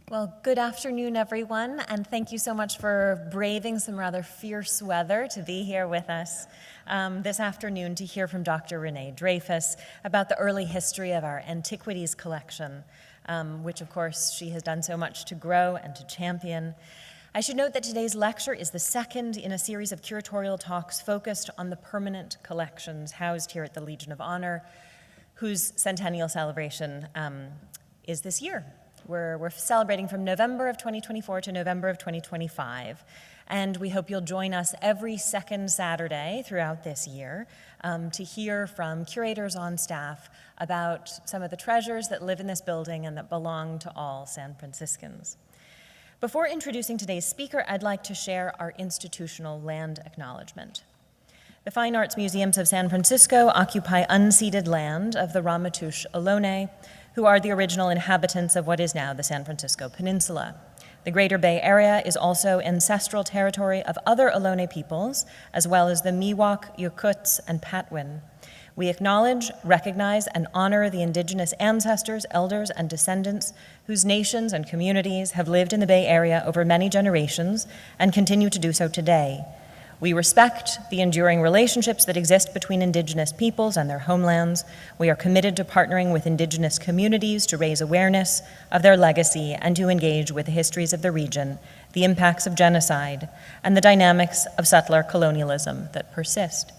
Well, good afternoon, everyone, and thank you so much for braving some rather fierce weather to be here with us this afternoon to hear from Dr. Renée Dreyfus about the early history of our Antiquities collection, which, of course, she has done so much to grow and to champion. I should note that today's lecture is the second in a series of curatorial talks focused on the permanent collections housed here at the Legion of Honor, whose centennial celebration is this year. We're celebrating from November of 2024 to November of 2025, and we hope you'll join us every second Saturday throughout this year to hear from curators on staff about some of the treasures that live in this building and that belong to all San Franciscans. Before introducing today's speaker, I'd like to share our institutional land acknowledgement. The Fine Arts Museums of San Francisco occupy unceded land of the Ramaytush Ohlone, who are the original inhabitants of what is now the San Francisco Peninsula. The Greater Bay Area is also ancestral territory of other Ohlone peoples, as well as the Miwok, Yakuts, and Patwin. We acknowledge, recognize, and honor the indigenous ancestors, elders, and descendants whose nations and communities have lived in the Bay Area over many generations and continue to do so today. We respect the enduring relationships that exist between indigenous peoples and their homelands. We are committed to partnering with indigenous communities to raise awareness of their legacy and to engage with the histories of the region, the impacts of genocide, and the dynamics of settler colonialism that persist.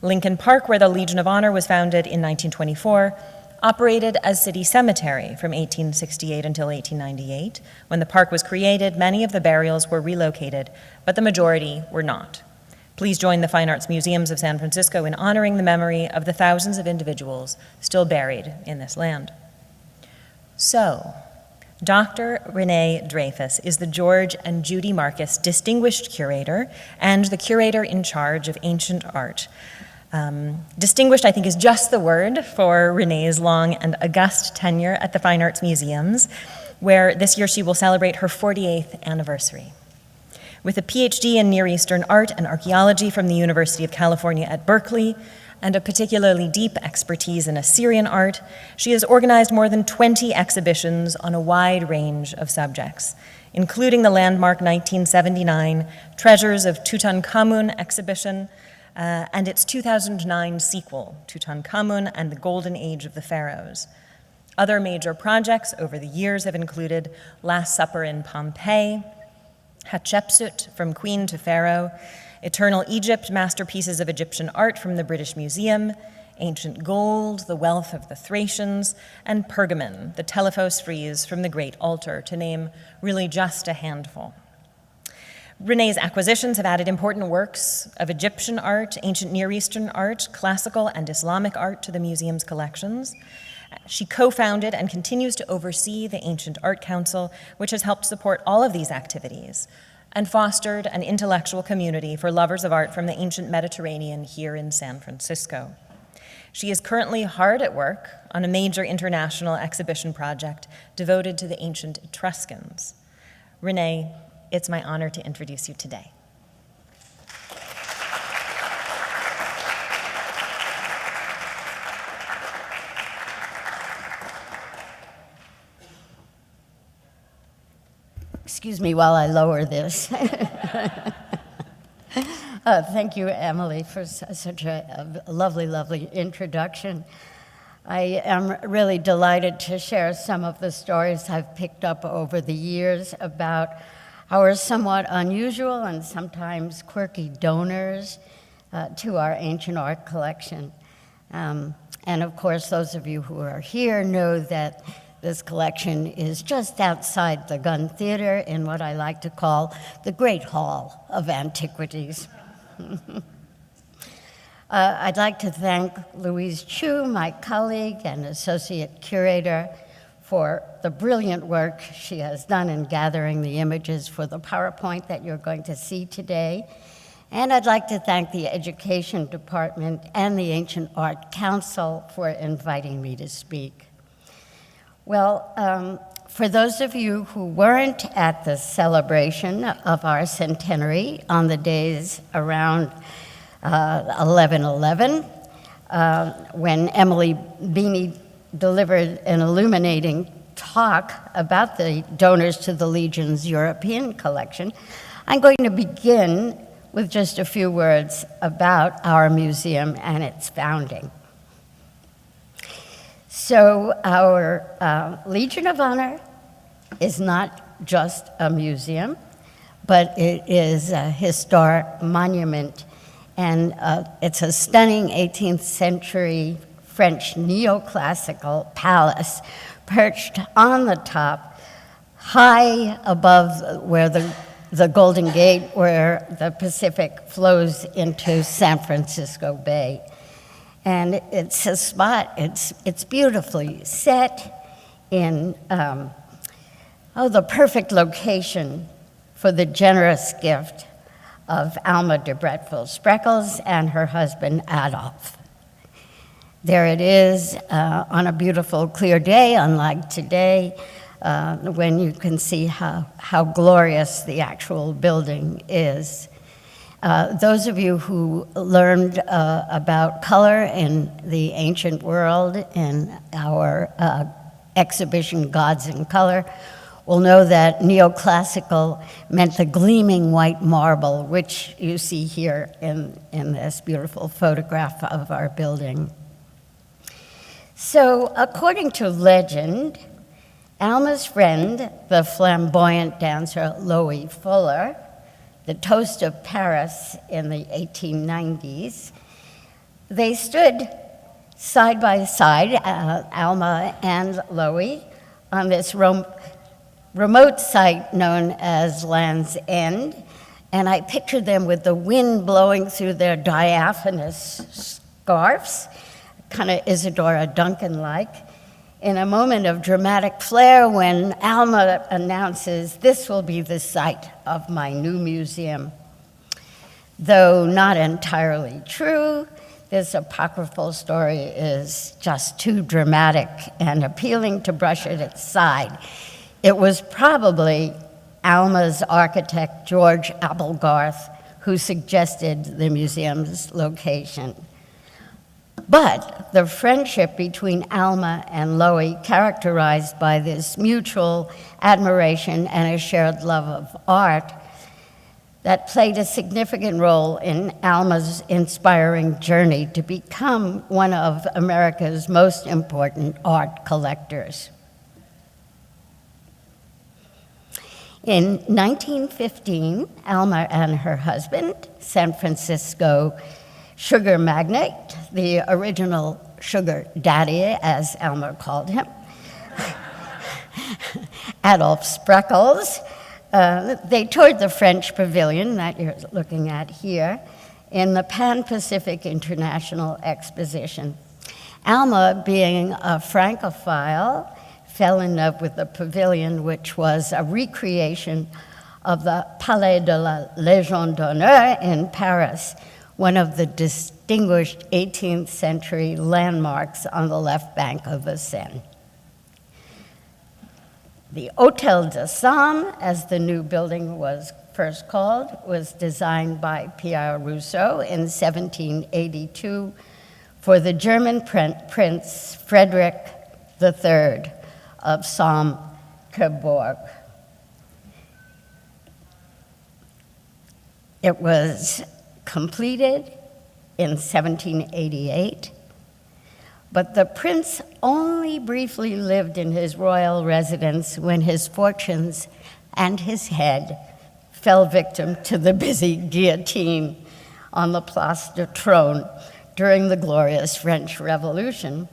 Lincoln Park, where the Legion of Honor was founded in 1924, operated as city cemetery from 1868 until 1898. When the park was created, many of the burials were relocated, but the majority were not. Please join the Fine Arts Museums of San Francisco in honoring the memory of the thousands of individuals still buried in this land. So, Dr. Renée Dreyfus is the George and Judy Marcus Distinguished Curator and the Curator in charge of ancient art. Distinguished, I think, is just the word for Renée's long and august tenure at the Fine Arts Museums, where this year she will celebrate her 48th anniversary. With a PhD in Near Eastern art and archaeology from the University of California at Berkeley, and a particularly deep expertise in Assyrian art, she has organized more than 20 exhibitions on a wide range of subjects, including the landmark 1979 Treasures of Tutankhamun exhibition, and its 2009 sequel, Tutankhamun and the Golden Age of the Pharaohs. Other major projects over the years have included Last Supper in Pompeii, Hatshepsut, From Queen to Pharaoh, Eternal Egypt, Masterpieces of Egyptian Art from the British Museum, Ancient Gold, The Wealth of the Thracians, and Pergamon, the Telephos frieze from the Great Altar, to name really just a handful. Renée's acquisitions have added important works of Egyptian art, ancient Near Eastern art, classical and Islamic art to the museum's collections. She co-founded and continues to oversee the Ancient Art Council, which has helped support all of these activities and fostered an intellectual community for lovers of art from the ancient Mediterranean here in San Francisco. She is currently hard at work on a major international exhibition project devoted to the ancient Etruscans. Renée, it's my honor to introduce you today. Excuse me while I lower this. Thank you, Emily, for such a lovely, lovely introduction. I am really delighted to share some of the stories I've picked up over the years about our somewhat unusual and sometimes quirky donors to our ancient art collection. And of course, those of you who are here know that this collection is just outside the Gun Theater in what I like to call the Great Hall of Antiquities. I'd like to thank Louise Chu, my colleague and associate curator, for the brilliant work she has done in gathering the images for the PowerPoint that you're going to see today. And I'd like to thank the Education Department and the Ancient Art Council for inviting me to speak. Well, for those of you who weren't at the celebration of our centenary on the days around 11/11, when Emily Beanie delivered an illuminating talk about the donors to the Legion's European collection, I'm going to begin with just a few words about our museum and its founding. So our Legion of Honor is not just a museum, but it is a historic monument, and it's a stunning 18th century French neoclassical palace perched on the top, high above where the Golden Gate, where the Pacific flows into San Francisco Bay. And it's a spot, it's beautifully set in, the perfect location for the generous gift of Alma de Bretteville Spreckels and her husband Adolf. There it is on a beautiful clear day, unlike today, when you can see how glorious the actual building is. Those of you who learned about color in the ancient world in our exhibition, Gods in Color, will know that neoclassical meant the gleaming white marble, which you see here in this beautiful photograph of our building. So, according to legend, Alma's friend, the flamboyant dancer Loie Fuller, the toast of Paris in the 1890s, they stood side by side, Alma and Loie, on this remote site known as Land's End, and I pictured them with the wind blowing through their diaphanous scarves, kind of Isadora Duncan-like, in a moment of dramatic flair when Alma announces, "This will be the site of my new museum." Though not entirely true, this apocryphal story is just too dramatic and appealing to brush it aside. It was probably Alma's architect, George Applegarth, who suggested the museum's location. But the friendship between Alma and Loie, characterized by this mutual admiration and a shared love of art, that played a significant role in Alma's inspiring journey to become one of America's most important art collectors. In 1915, Alma and her husband, San Francisco sugar magnate, the original sugar daddy, as Alma called him, Adolf Spreckels, they toured the French pavilion that you're looking at here in the Pan-Pacific International Exposition. Alma, being a Francophile, fell in love with the pavilion, which was a recreation of the Palais de la Légion d'honneur in Paris, one of the distinguished 18th century landmarks on the left bank of the Seine. The Hôtel de Somme, as the new building was first called, was designed by Pierre Rousseau in 1782 for the German Prince Frederick III of Somme-Coburg. It was completed in 1788, but the prince only briefly lived in his royal residence when his fortunes and his head fell victim to the busy guillotine on the Place du Trône during the glorious French Revolution.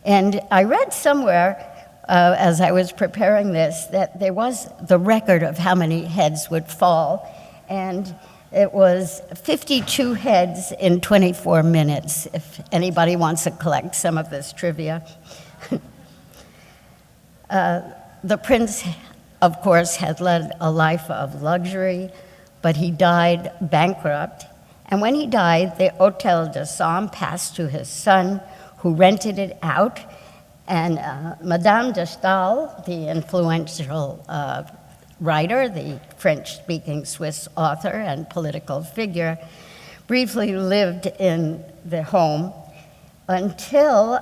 And I read somewhere, as I was preparing this, that there was the record of how many heads would fall, and it was 52 heads in 24 minutes, if anybody wants to collect some of this trivia. The prince, of course, had led a life of luxury, but he died bankrupt. And when he died, the Hôtel de Somme passed to his son, who rented it out. And Madame de Staël, the influential writer, the French-speaking Swiss author and political figure, briefly lived in the home. until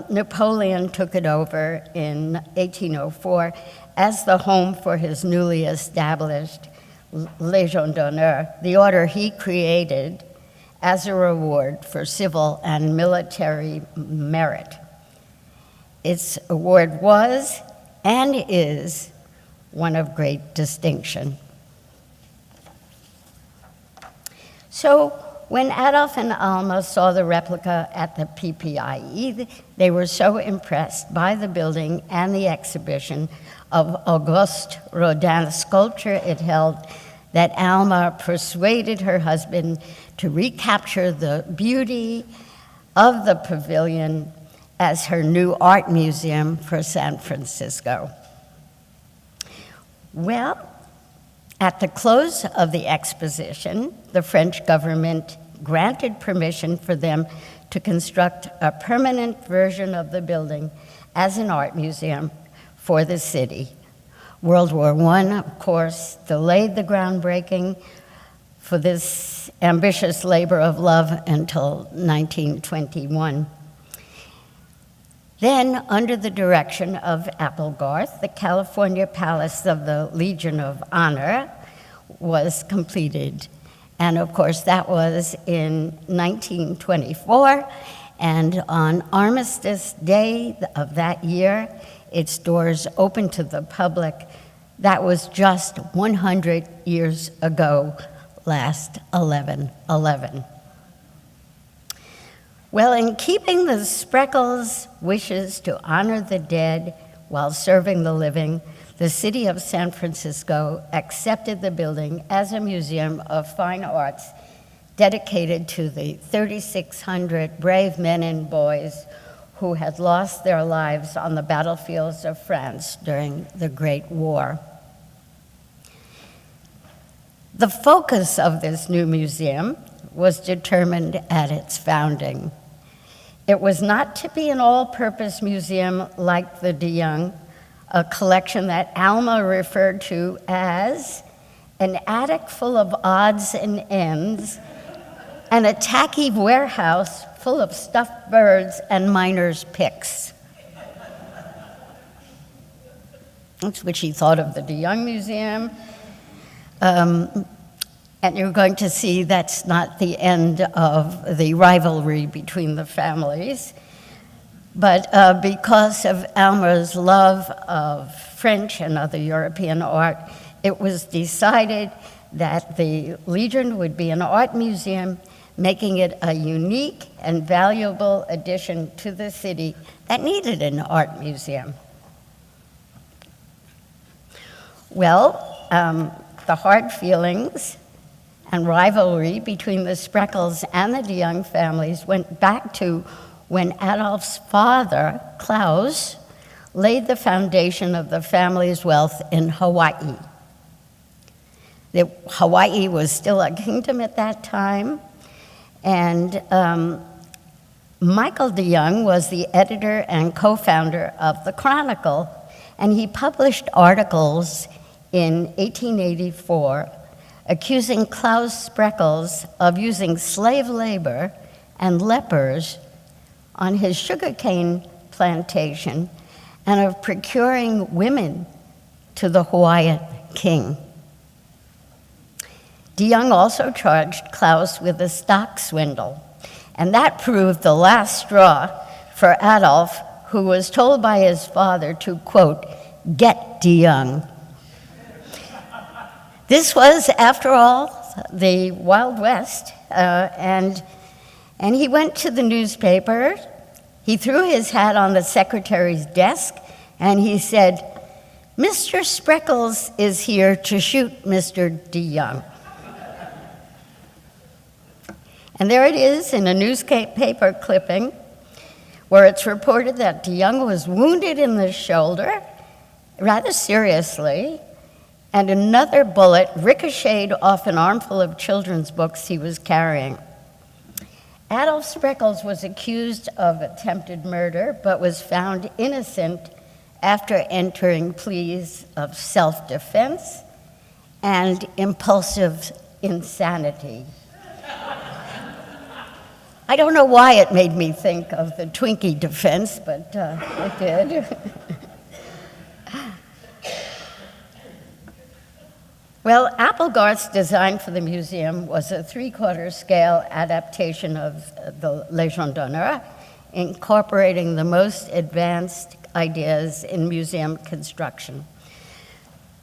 Napoleon took it over in 1804 as the home for his newly established Légion d'honneur, the order he created as a reward for civil and military merit. Its award was and is one of great distinction. So when Adolf and Alma saw the replica at the PPIE, they were so impressed by the building and the exhibition of Auguste Rodin's sculpture it held that Alma persuaded her husband to recapture the beauty of the pavilion as her new art museum for San Francisco. Well, at the close of the exposition, the French government granted permission for them to construct a permanent version of the building as an art museum for the city. World War I, of course, delayed the groundbreaking for this ambitious labor of love until 1921. Then, under the direction of Applegarth, the California Palace of the Legion of Honor was completed. And of course, that was in 1924. And on Armistice Day of that year, its doors opened to the public. That was just 100 years ago, last 11/11. Well, in keeping the Spreckels' wishes to honor the dead while serving the living, the city of San Francisco accepted the building as a museum of fine arts dedicated to the 3,600 brave men and boys who had lost their lives on the battlefields of France during the Great War. The focus of this new museum was determined at its founding. It was not to be an all-purpose museum like the de Young, a collection that Alma referred to as an attic full of odds and ends, and a tacky warehouse full of stuffed birds and miners' picks. That's what she thought of the de Young Museum. And you're going to see that's not the end of the rivalry between the families. But because of Alma's love of French and other European art, it was decided that the Legion would be an art museum, making it a unique and valuable addition to the city that needed an art museum. Well, the hard feelings and rivalry between the Spreckels and the de Young families went back to when Adolf's father, Klaus, laid the foundation of the family's wealth in Hawaii. Hawaii was still a kingdom at that time, and Michael de Young was the editor and co-founder of the Chronicle, and he published articles in 1884 accusing Klaus Spreckels of using slave labor and lepers on his sugarcane plantation and of procuring women to the Hawaiian king. De Young also charged Klaus with a stock swindle, and that proved the last straw for Adolf, who was told by his father to, quote, "get de Young." This was, after all, the Wild West, and he went to the newspaper. He threw his hat on the secretary's desk, and he said, "Mr. Spreckels is here to shoot Mr. de Young." And there it is in a newspaper clipping where it's reported that de Young was wounded in the shoulder, rather seriously, and another bullet ricocheted off an armful of children's books he was carrying. Adolf Spreckels was accused of attempted murder, but was found innocent after entering pleas of self-defense and impulsive insanity. I don't know why it made me think of the Twinkie defense, but it did. Well, Applegarth's design for the museum was a 3/4 scale adaptation of the Légion d'honneur, incorporating the most advanced ideas in museum construction.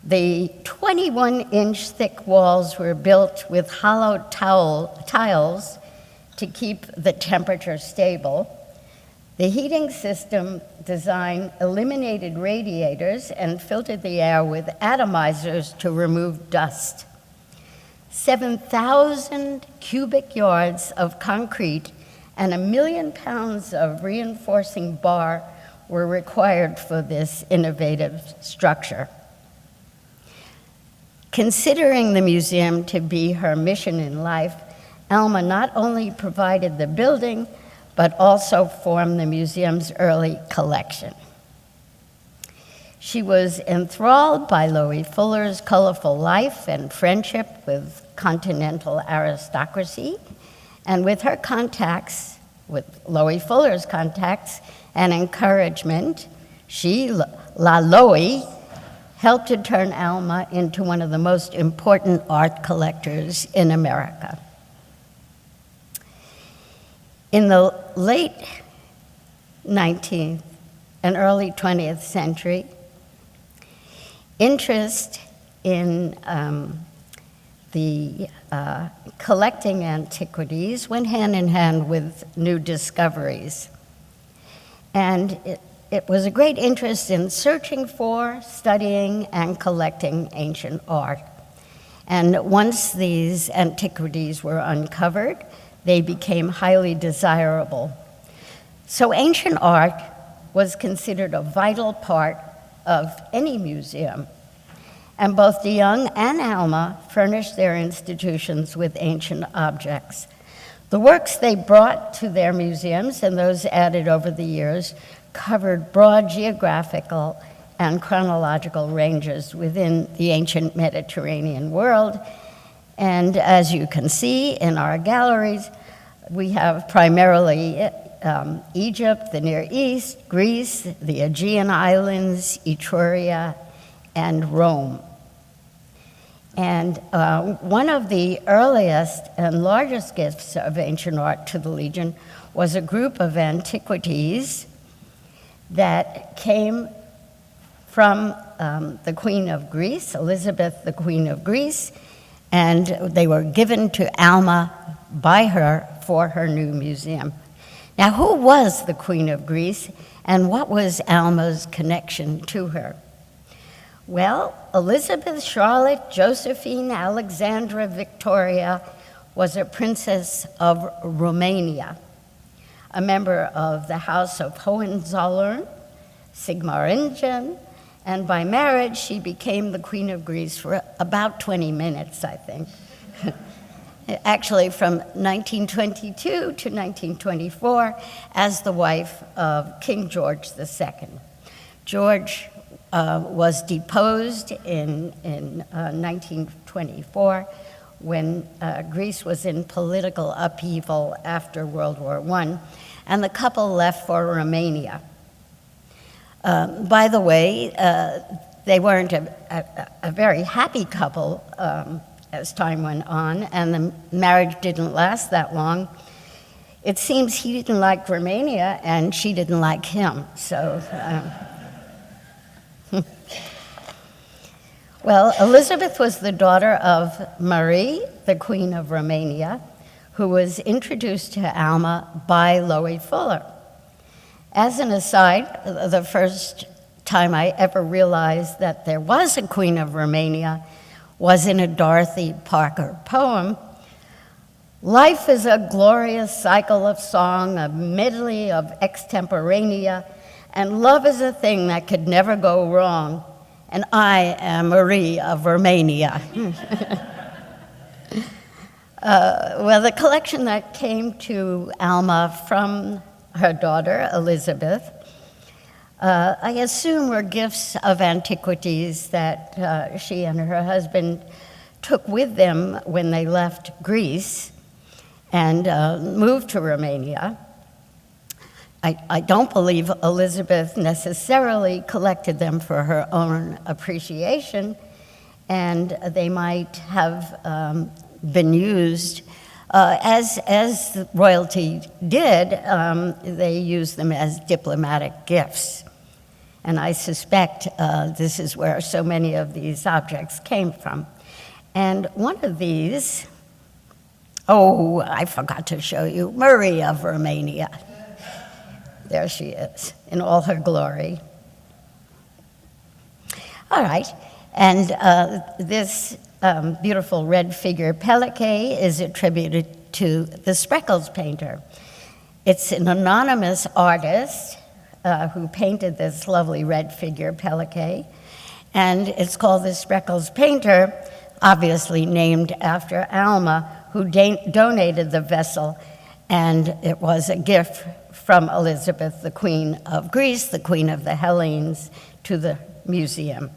The 21-inch thick walls were built with hollow tiles to keep the temperature stable. The heating system design eliminated radiators and filtered the air with atomizers to remove dust. 7,000 cubic yards of concrete and 1 million pounds of reinforcing bar were required for this innovative structure. Considering the museum to be her mission in life, Alma not only provided the building, but also formed the museum's early collection. She was enthralled by Loie Fuller's colorful life and friendship with continental aristocracy, and with her contacts, with Loie Fuller's contacts and encouragement, she, La Loie, helped to turn Alma into one of the most important art collectors in America. In the late 19th and early 20th century, interest in collecting antiquities went hand in hand with new discoveries. And it was a great interest in searching for, studying, and collecting ancient art. And once these antiquities were uncovered, they became highly desirable. So ancient art was considered a vital part of any museum. And both DeYoung and Alma furnished their institutions with ancient objects. The works they brought to their museums and those added over the years covered broad geographical and chronological ranges within the ancient Mediterranean world. And as you can see in our galleries, we have primarily Egypt, the Near East, Greece, the Aegean Islands, Etruria, and Rome. And one of the earliest and largest gifts of ancient art to the Legion was a group of antiquities that came from the Queen of Greece, Elizabeth, the Queen of Greece, and they were given to Alma by her for her new museum. Now, who was the Queen of Greece, and what was Alma's connection to her? Well, Elizabeth Charlotte Josephine Alexandra Victoria was a princess of Romania, a member of the House of Hohenzollern, Sigmaringen, and by marriage, she became the Queen of Greece for about 20 minutes, I think. Actually, from 1922 to 1924, as the wife of King George II. George was deposed in 1924 when Greece was in political upheaval after World War I, and the couple left for Romania. By the way, they weren't a very happy couple as time went on, and the marriage didn't last that long. It seems he didn't like Romania, and she didn't like him, so... Well, Elizabeth was the daughter of Marie, the Queen of Romania, who was introduced to Alma by Loie Fuller. As an aside, the first time I ever realized that there was a Queen of Romania was in a Dorothy Parker poem. Life is a glorious cycle of song, a medley of extemporanea, and love is a thing that could never go wrong. And I am Marie of Romania. Well, the collection that came to Alma from her daughter, Elizabeth, I assume were gifts of antiquities that she and her husband took with them when they left Greece. and moved to Romania. I don't believe Elizabeth necessarily collected them for her own appreciation, and they might have been used as royalty did. They used them as diplomatic gifts. And I suspect this is where so many of these objects came from. And one of these, oh, I forgot to show you, Marie of Romania. There she is, in all her glory. All right, and this beautiful red figure, Peliquet, is attributed to the Spreckels painter. It's an anonymous artist who painted this lovely red figure, Peliquet, and it's called the Spreckels painter, obviously named after Alma, who donated the vessel, and it was a gift from Elizabeth, the Queen of Greece, the Queen of the Hellenes, to the museum.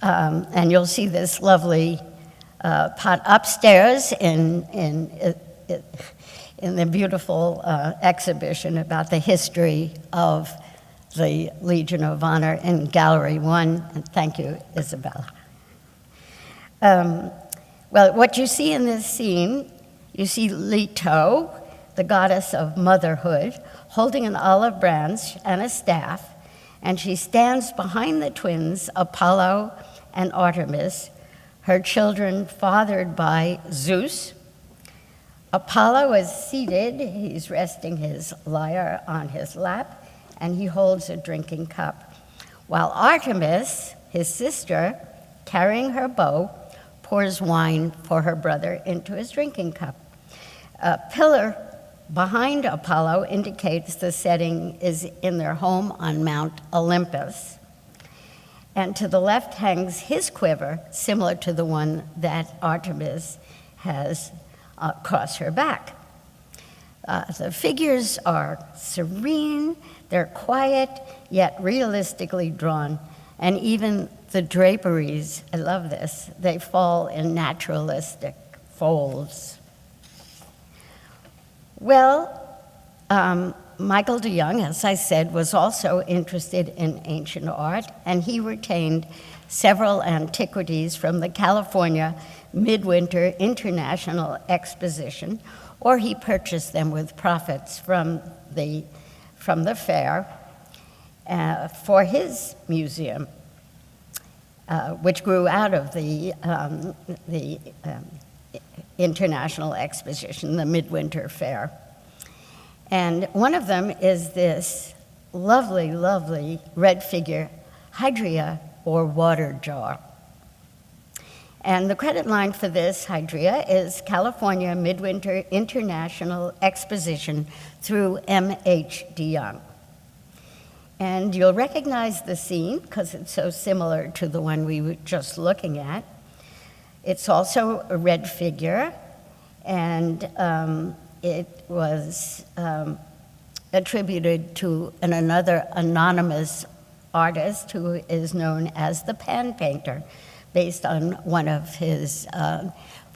And you'll see this lovely pot upstairs in the beautiful exhibition about the history of the Legion of Honor in Gallery 1. And thank you, Isabella. Well, what you see in this scene, you see Leto, the goddess of motherhood, holding an olive branch and a staff, and she stands behind the twins, Apollo and Artemis, her children fathered by Zeus. Apollo is seated, he's resting his lyre on his lap, and he holds a drinking cup, while Artemis, his sister, carrying her bow, pours wine for her brother into his drinking cup. A pillar behind Apollo indicates the setting is in their home on Mount Olympus. And to the left hangs his quiver, similar to the one that Artemis has across her back. The figures are serene, they're quiet, yet realistically drawn, and even the draperies, I love this, they fall in naturalistic folds. Well, Michael de Young, as I said, was also interested in ancient art, and he retained several antiquities from the California Midwinter International Exposition, or he purchased them with profits from the fair for his museum, which grew out of the International Exposition, the Midwinter Fair. And one of them is this lovely, lovely red figure, Hydria, or water jar. And the credit line for this Hydria is California Midwinter International Exposition through M.H. de Young. And you'll recognize the scene because it's so similar to the one we were just looking at. It's also a red figure, and it was attributed to another anonymous artist who is known as the Pan Painter, based on one of his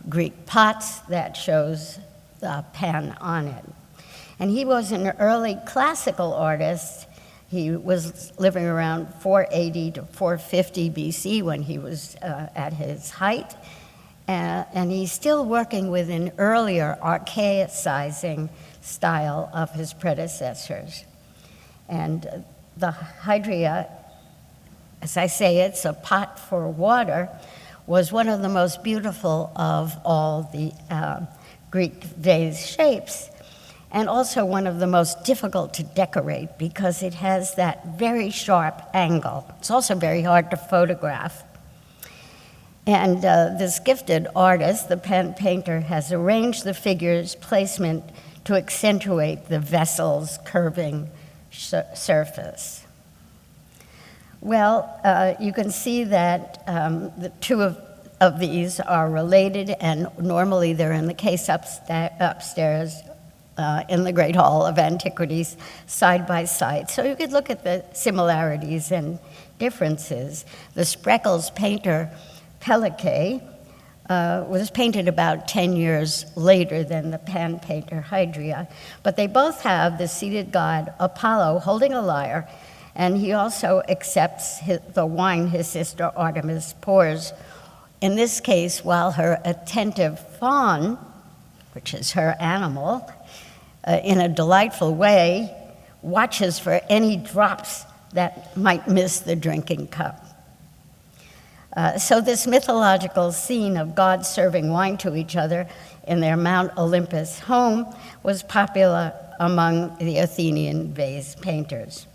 Greek pots that shows the pan on it. And he was an early classical artist. He was living around 480 to 450 BC when he was at his height. And he's still working with an earlier archaicizing style of his predecessors. And the Hydria, as I say, it's a pot for water, was one of the most beautiful of all the Greek vase shapes, and also one of the most difficult to decorate because it has that very sharp angle. It's also very hard to photograph. And this gifted artist, the Pan Painter, has arranged the figure's placement to accentuate the vessel's curving surface. Well, you can see that the two of these are related, and normally they're in the case upstairs in the Great Hall of Antiquities, side by side. So you could look at the similarities and differences. The Spreckels painter, Peliquet, was painted about 10 years later than the pan painter Hydria. But they both have the seated god Apollo holding a lyre, and he also accepts the wine his sister Artemis pours, in this case while her attentive fawn, which is her animal, in a delightful way, watches for any drops that might miss the drinking cup. So this mythological scene of gods serving wine to each other in their Mount Olympus home was popular among the Athenian vase painters.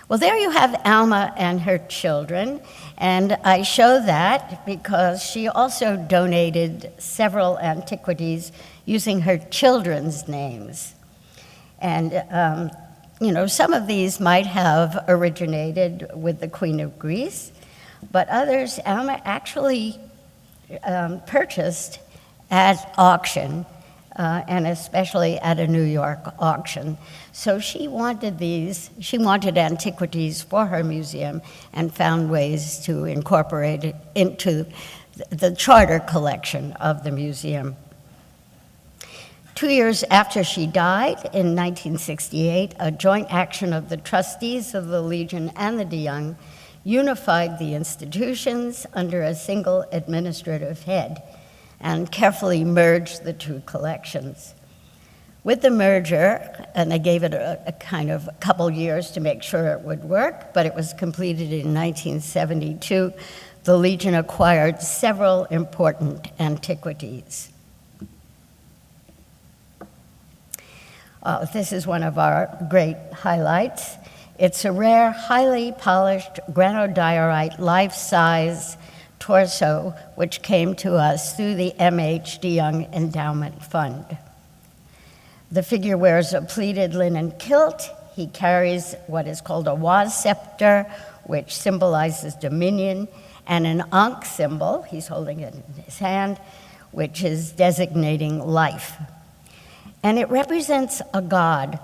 Well, there you have Alma and her children, and I show that because she also donated several antiquities using her children's names. And some of these might have originated with the Queen of Greece, but others Alma actually purchased at auction, and especially at a New York auction. So she wanted antiquities for her museum and found ways to incorporate it into the charter collection of the museum. 2 years after she died, in 1968, a joint action of the trustees of the Legion and the de Young unified the institutions under a single administrative head and carefully merged the two collections. With the merger, and they gave it a couple years to make sure it would work, but it was completed in 1972, the Legion acquired several important antiquities. This is one of our great highlights. It's a rare, highly polished granodiorite life-size torso, which came to us through the M.H. de Young Endowment Fund. The figure wears a pleated linen kilt. He carries what is called a waz scepter, which symbolizes dominion, and an ankh symbol, he's holding it in his hand, which is designating life. And it represents a god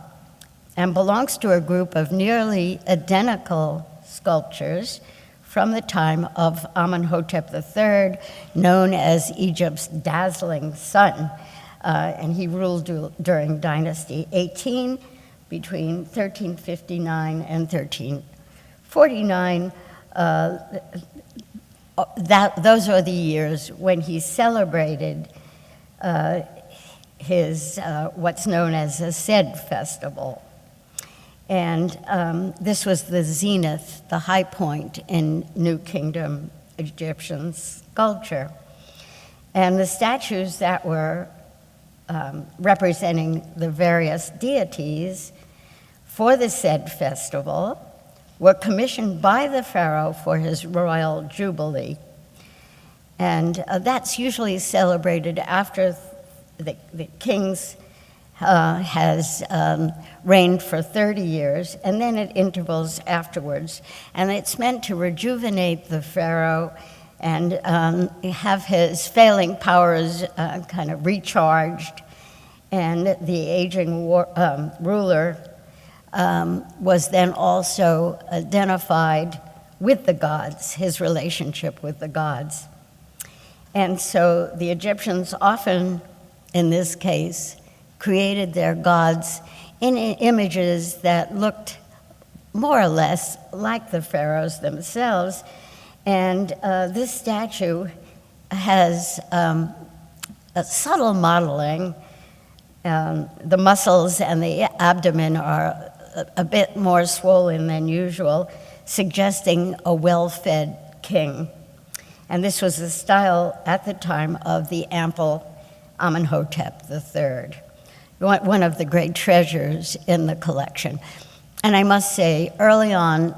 and belongs to a group of nearly identical sculptures from the time of Amenhotep III, known as Egypt's dazzling sun. And he ruled during Dynasty 18 between 1359 and 1349. Those are the years when he celebrated his what's known as a Sed festival. And this was the zenith, the high point in New Kingdom Egyptian sculpture. And the statues that were representing the various deities for the Sed festival were commissioned by the pharaoh for his royal jubilee. And that's usually celebrated after the king's has reigned for 30 years, and then at intervals afterwards. And it's meant to rejuvenate the pharaoh and have his failing powers kind of recharged. And the aging ruler was then also identified with the gods, his relationship with the gods. And so the Egyptians often, in this case, created their gods in images that looked more or less like the pharaohs themselves. And this statue has a subtle modeling. The muscles and the abdomen are a bit more swollen than usual, suggesting a well-fed king. And this was the style at the time of the ample Amenhotep III, one of the great treasures in the collection. And I must say, early on,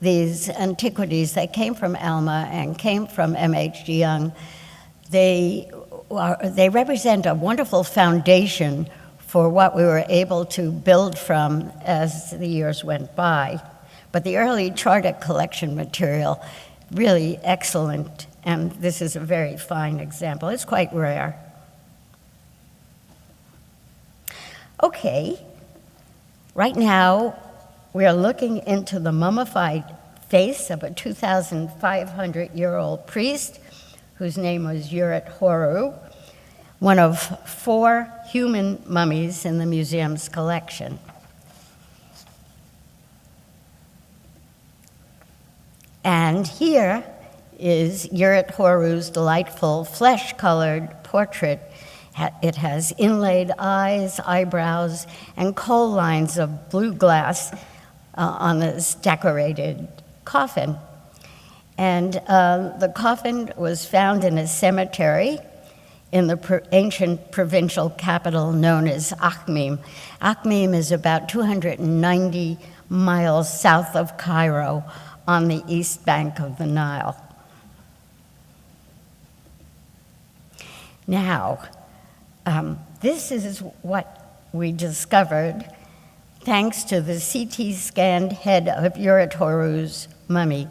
these antiquities that came from Alma and came from M.H. de Young, they represent a wonderful foundation for what we were able to build from as the years went by. But the early charter collection material, really excellent, and this is a very fine example. It's quite rare. Okay, right now we are looking into the mummified face of a 2,500-year-old priest whose name was Horu, one of 4 human mummies in the museum's collection. And here is Horu's delightful flesh-colored portrait. It has inlaid eyes, eyebrows, and coal lines of blue glass on this decorated coffin. And the coffin was found in a cemetery in the ancient provincial capital known as Akhmim. Akhmim is about 290 miles south of Cairo on the east bank of the Nile. Now, this is what we discovered thanks to the CT scanned head of Horu's mummy.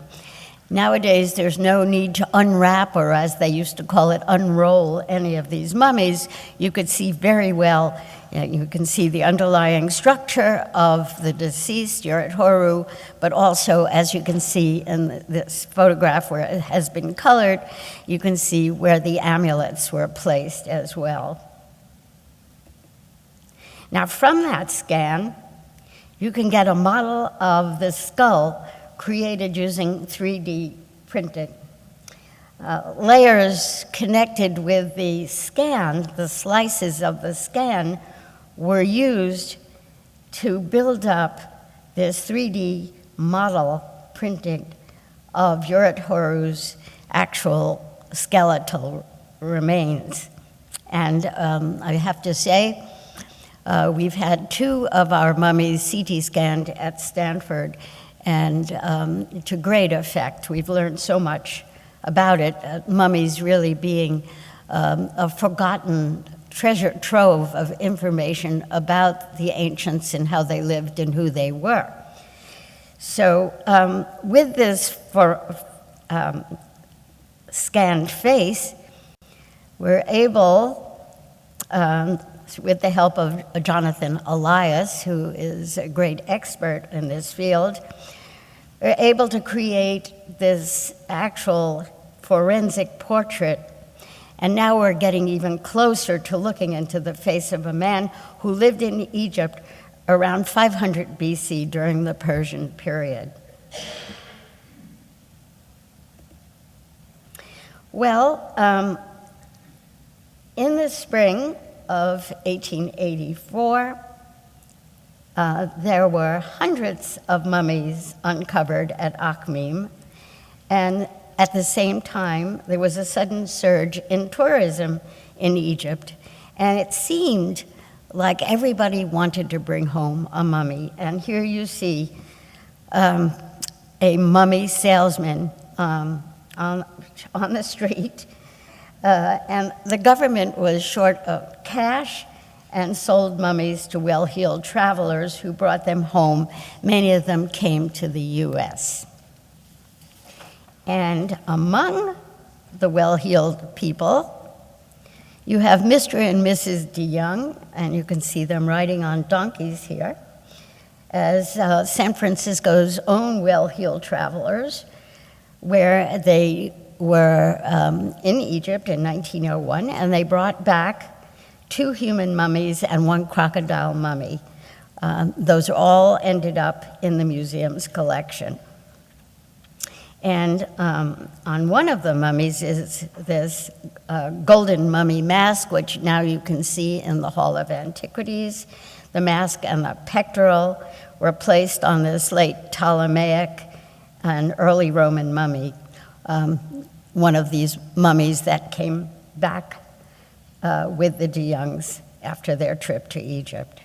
Nowadays, there's no need to unwrap, or as they used to call it, unroll any of these mummies. You could see very well, you can see the underlying structure of the deceased, Horu, but also, as you can see in this photograph where it has been colored, you can see where the amulets were placed as well. Now, from that scan, you can get a model of the skull created using 3D printing. Layers connected with the scan, the slices of the scan, were used to build up this 3D model printing of Horu's actual skeletal remains. And I have to say, we've had 2 of our mummies CT scanned at Stanford, and to great effect. We've learned so much about it, mummies really being a forgotten treasure trove of information about the ancients and how they lived and who they were. So with this scanned face, we're able, with the help of Jonathan Elias, who is a great expert in this field, we're able to create this actual forensic portrait. And now we're getting even closer to looking into the face of a man who lived in Egypt around 500 BC during the Persian period. Well, in the spring of 1884, there were hundreds of mummies uncovered at Akhmim, and at the same time, there was a sudden surge in tourism in Egypt, and it seemed like everybody wanted to bring home a mummy. And here you see a mummy salesman on the street, and the government was short of cash and sold mummies to well-heeled travelers who brought them home. Many of them came to the US. And among the well-heeled people, you have Mr. and Mrs. DeYoung, and you can see them riding on donkeys here, as San Francisco's own well-heeled travelers, where they were in Egypt in 1901, and they brought back 2 human mummies and 1 crocodile mummy. Those all ended up in the museum's collection. And on one of the mummies is this golden mummy mask, which now you can see in the Hall of Antiquities. The mask and the pectoral were placed on this late Ptolemaic and early Roman mummy, one of these mummies that came back with the DeYoungs after their trip to Egypt.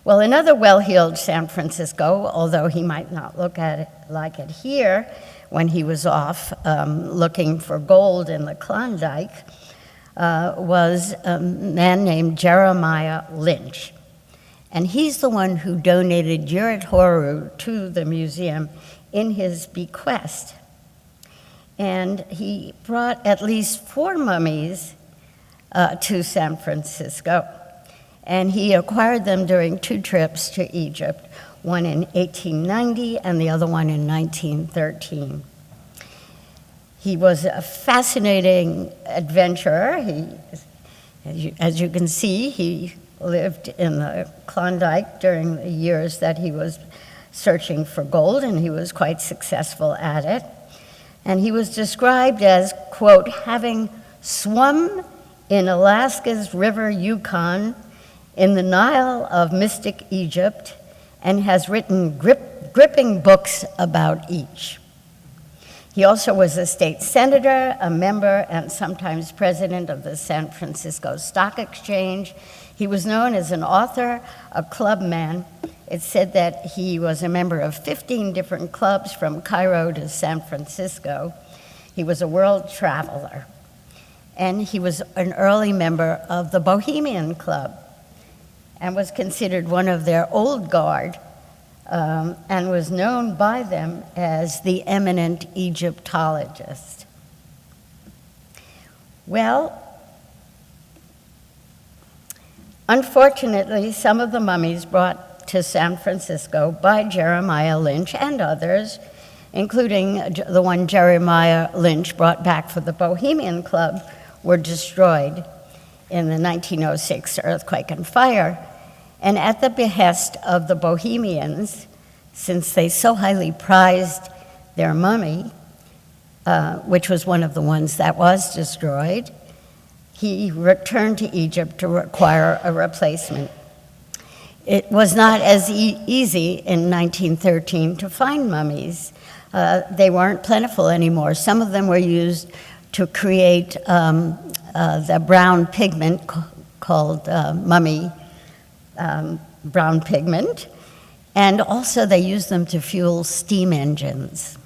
Well, another well-heeled San Francisco, although he might not look at it like it here when he was off looking for gold in the Klondike, was a man named Jeremiah Lynch. And he's the one who donated Horu to the museum in his bequest. And he brought at least 4 mummies to San Francisco. And he acquired them during 2 trips to Egypt, one in 1890 and the other one in 1913. He was a fascinating adventurer. As you can see, he lived in the Klondike during the years that he was searching for gold, and he was quite successful at it. And he was described as, quote, having swum in Alaska's River Yukon, in the Nile of mystic Egypt, and has written gripping books about each. He also was a state senator, a member, and sometimes president of the San Francisco Stock Exchange. He was known as an author, a clubman. It's said that he was a member of 15 different clubs from Cairo to San Francisco. He was a world traveler. And he was an early member of the Bohemian Club and was considered one of their old guard, and was known by them as the eminent Egyptologist. Well, unfortunately, some of the mummies brought to San Francisco by Jeremiah Lynch and others, including the one Jeremiah Lynch brought back for the Bohemian Club, were destroyed in the 1906 earthquake and fire. And at the behest of the Bohemians, since they so highly prized their mummy, which was one of the ones that was destroyed, he returned to Egypt to require a replacement. It was not as easy in 1913 to find mummies. They weren't plentiful anymore. Some of them were used to create the brown pigment called mummy brown pigment, and also they used them to fuel steam engines.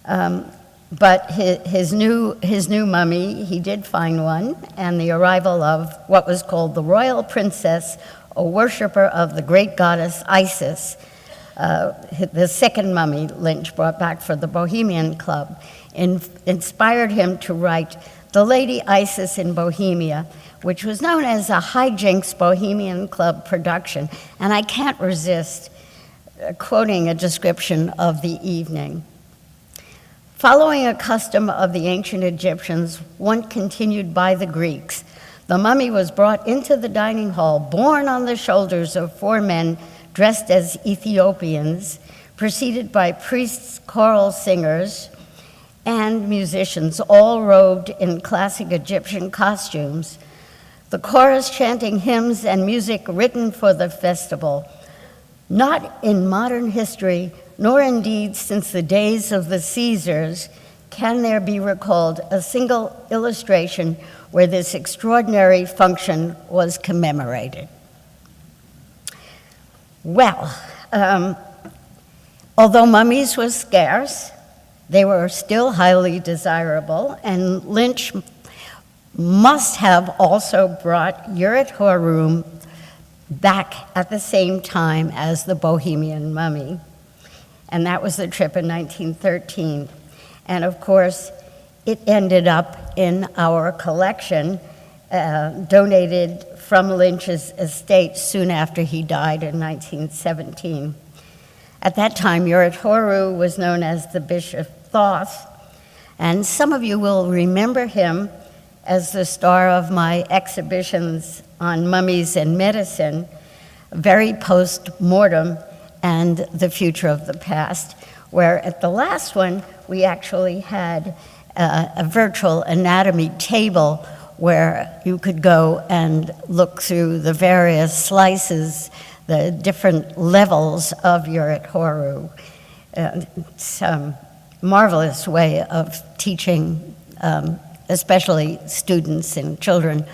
But his new mummy, he did find one, and the arrival of what was called the royal princess, a worshiper of the great goddess Isis, the second mummy Lynch brought back for the Bohemian Club, inspired him to write The Lady Isis in Bohemia, which was known as a hijinks Bohemian Club production. And I can't resist quoting a description of the evening. Following a custom of the ancient Egyptians, one continued by the Greeks, the mummy was brought into the dining hall, borne on the shoulders of 4 men dressed as Ethiopians, preceded by priests, choral singers, and musicians, all robed in classic Egyptian costumes. The chorus chanting hymns and music written for the festival. Not in modern history, nor indeed since the days of the Caesars, can there be recalled a single illustration where this extraordinary function was commemorated. Well, although mummies were scarce, they were still highly desirable, and Lynch must have also brought Uret Horum back at the same time as the Bohemian mummy. And that was the trip in 1913. And of course, it ended up in our collection, donated from Lynch's estate soon after he died in 1917. At that time, Uret Horu was known as the Bishop Thoth, and some of you will remember him as the star of my exhibitions on mummies and medicine, very post-mortem, and the future of the past, where at the last one, we actually had a virtual anatomy table where you could go and look through the various slices, the different levels of Uret Horu. It's a marvelous way of teaching, especially students and children,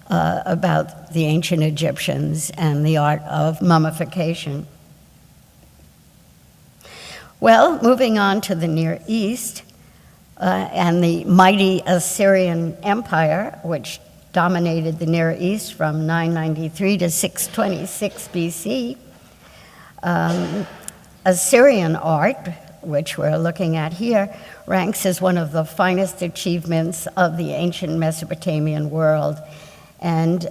about the ancient Egyptians and the art of mummification. Well, moving on to the Near East and the mighty Assyrian Empire, which dominated the Near East from 993 to 626 BC. Assyrian art, which we're looking at here, ranks as one of the finest achievements of the ancient Mesopotamian world. And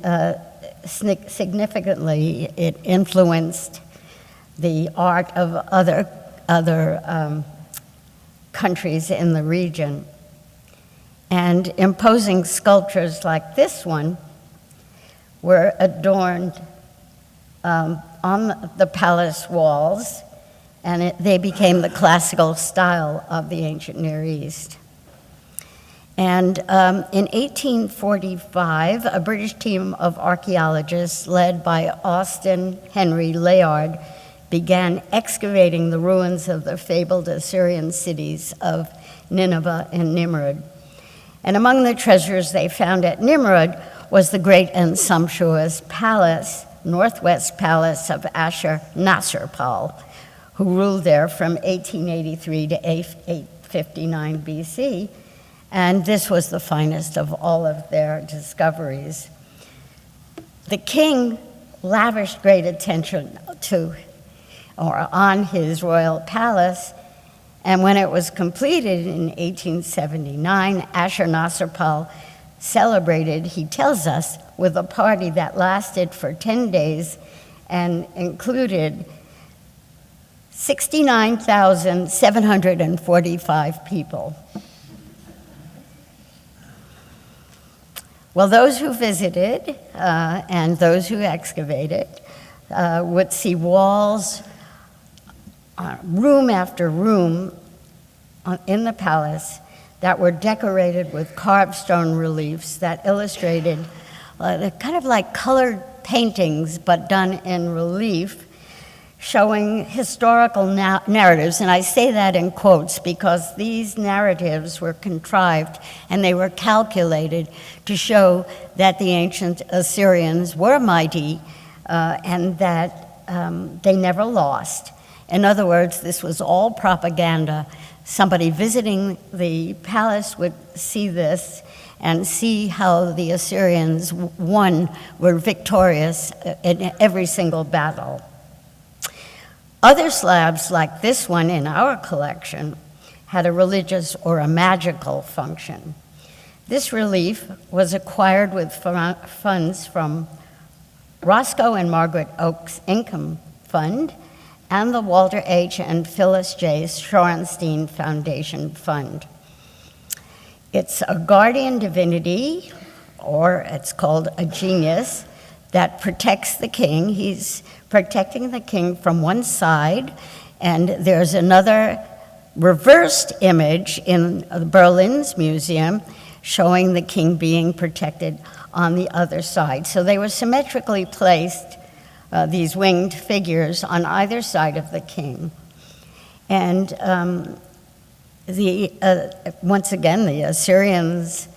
significantly, it influenced the art of other countries in the region. And imposing sculptures like this one were adorned on the palace walls, and they became the classical style of the ancient Near East. And in 1845, a British team of archaeologists led by Austin Henry Layard began excavating the ruins of the fabled Assyrian cities of Nineveh and Nimrud. And among the treasures they found at Nimrud was the great and sumptuous palace, Northwest Palace of Ashur-Nasirpal, who ruled there from 1883 to 859 BC. And this was the finest of all of their discoveries. The king lavished great attention on his royal palace, and when it was completed in 1879, Ashur-Nasirpal celebrated, he tells us, with a party that lasted for 10 days and included 69,745 people. Well, those who visited and those who excavated would see walls, room after room in the palace that were decorated with carved stone reliefs that illustrated kind of like colored paintings, but done in relief, showing historical narratives. And I say that in quotes because these narratives were contrived and they were calculated to show that the ancient Assyrians were mighty and that they never lost. In other words, this was all propaganda. Somebody visiting the palace would see this and see how the Assyrians were victorious in every single battle. Other slabs like this one in our collection had a religious or a magical function. This relief was acquired with funds from Roscoe and Margaret Oakes Income Fund and the Walter H. and Phyllis J. Shorenstein Foundation Fund. It's a guardian divinity, or it's called a genius, that protects the king. He's protecting the king from one side, and there's another reversed image in Berlin's museum showing the king being protected on the other side. So they were symmetrically placed, these winged figures, on either side of the king. And once again, the Assyrians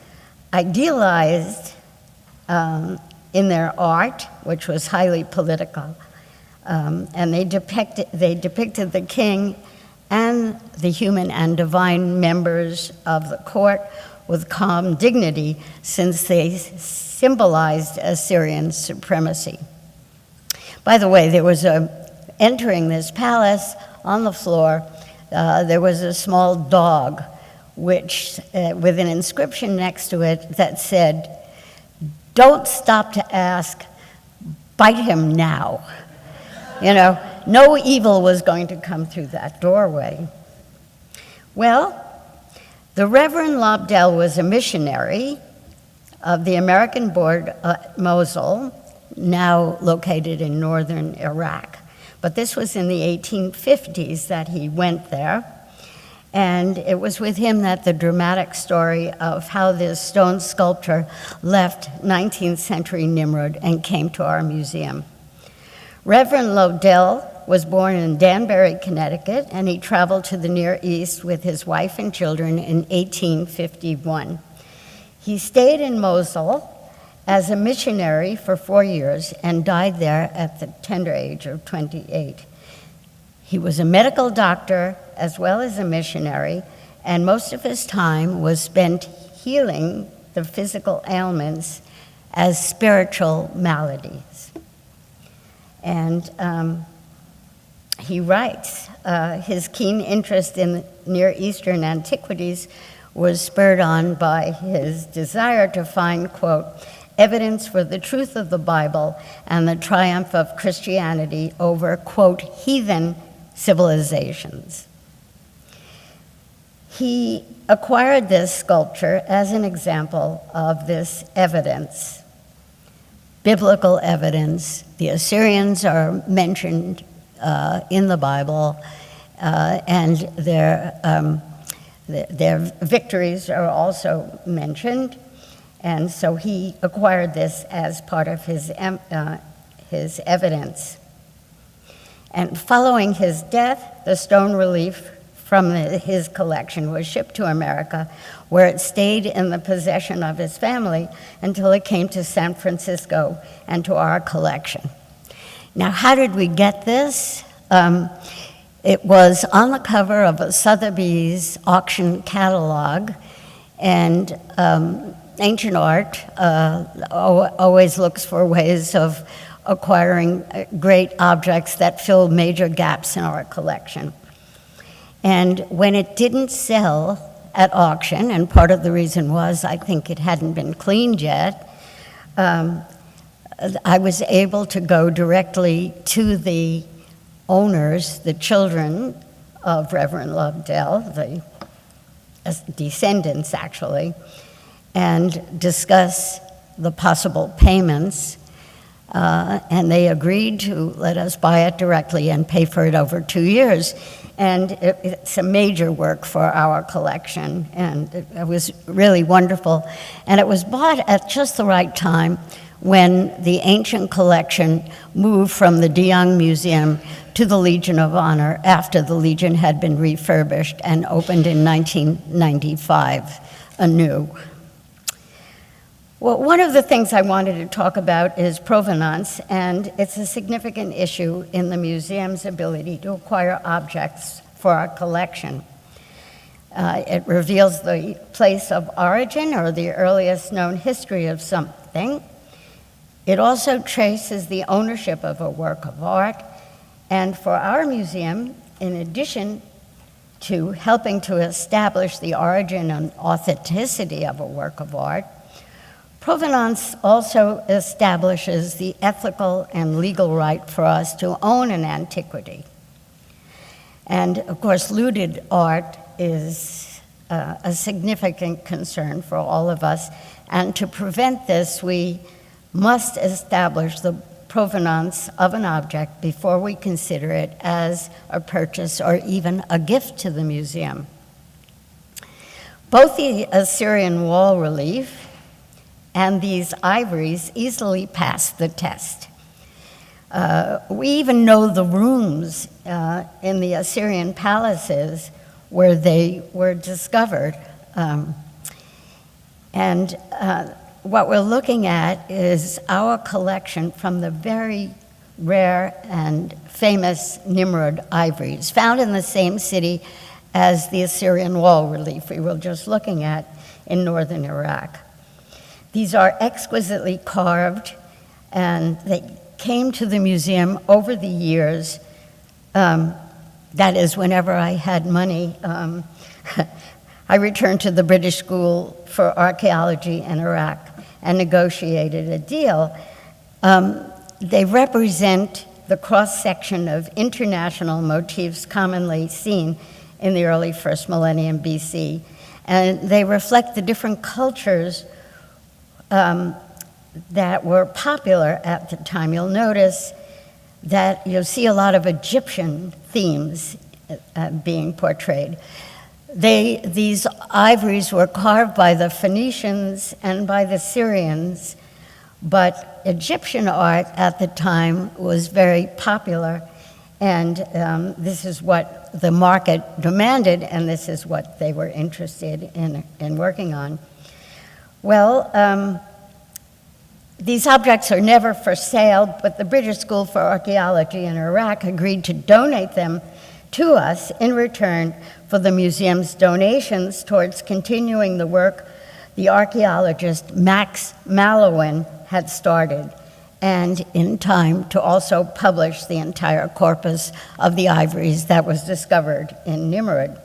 idealized in their art, which was highly political, and they depicted the king and the human and divine members of the court with calm dignity, since they symbolized Assyrian supremacy. By the way, there was entering this palace on the floor, there was a small dog with an inscription next to it that said, "Don't stop to ask, bite him now." You know, no evil was going to come through that doorway. Well, the Reverend Lobdell was a missionary of the American Board at Mosul, now located in northern Iraq. But this was in the 1850s that he went there. And it was with him that the dramatic story of how this stone sculpture left 19th century Nimrud and came to our museum. Reverend Lobdell was born in Danbury, Connecticut, and he traveled to the Near East with his wife and children in 1851. He stayed in Mosul as a missionary for 4 years and died there at the tender age of 28. He was a medical doctor as well as a missionary, and most of his time was spent healing the physical ailments as spiritual maladies. And he writes, his keen interest in Near Eastern antiquities was spurred on by his desire to find, quote, evidence for the truth of the Bible and the triumph of Christianity over, quote, heathen civilizations. He acquired this sculpture as an example of this evidence, biblical evidence. The Assyrians are mentioned in the Bible, and their victories are also mentioned. And so he acquired this as part of his evidence. And following his death, the stone relief from his collection was shipped to America, where it stayed in the possession of his family until it came to San Francisco and to our collection. Now, how did we get this? It was on the cover of a Sotheby's auction catalog, and ancient art always looks for ways of acquiring great objects that fill major gaps in our collection. And when it didn't sell at auction, and part of the reason was I think it hadn't been cleaned yet, I was able to go directly to the owners, the children of Reverend Lovedell, the descendants actually, and discuss the possible payments. And they agreed to let us buy it directly and pay for it over 2 years. And it's a major work for our collection, and it was really wonderful. And it was bought at just the right time when the ancient collection moved from the De Young Museum to the Legion of Honor after the Legion had been refurbished and opened in 1995 anew. Well, one of the things I wanted to talk about is provenance, and it's a significant issue in the museum's ability to acquire objects for our collection. It reveals the place of origin or the earliest known history of something. It also traces the ownership of a work of art, and for our museum, in addition to helping to establish the origin and authenticity of a work of art, provenance also establishes the ethical and legal right for us to own an antiquity. And of course, looted art is a significant concern for all of us. And to prevent this, we must establish the provenance of an object before we consider it as a purchase or even a gift to the museum. Both the Assyrian wall relief and these ivories easily passed the test. We even know the rooms in the Assyrian palaces where they were discovered. What we're looking at is our collection from the very rare and famous Nimrud ivories, found in the same city as the Assyrian wall relief we were just looking at in northern Iraq. These are exquisitely carved, and they came to the museum over the years. That is, whenever I had money, I returned to the British School for Archaeology in Iraq and negotiated a deal. They represent the cross-section of international motifs commonly seen in the early first millennium BC, and they reflect the different cultures that were popular at the time. You'll notice that you'll see a lot of Egyptian themes being portrayed. These ivories were carved by the Phoenicians and by the Syrians, but Egyptian art at the time was very popular, and this is what the market demanded, and this is what they were interested in working on. Well, these objects are never for sale, but the British School for Archaeology in Iraq agreed to donate them to us in return for the museum's donations towards continuing the work the archaeologist Max Mallowan had started, and in time to also publish the entire corpus of the ivories that was discovered in Nimrud.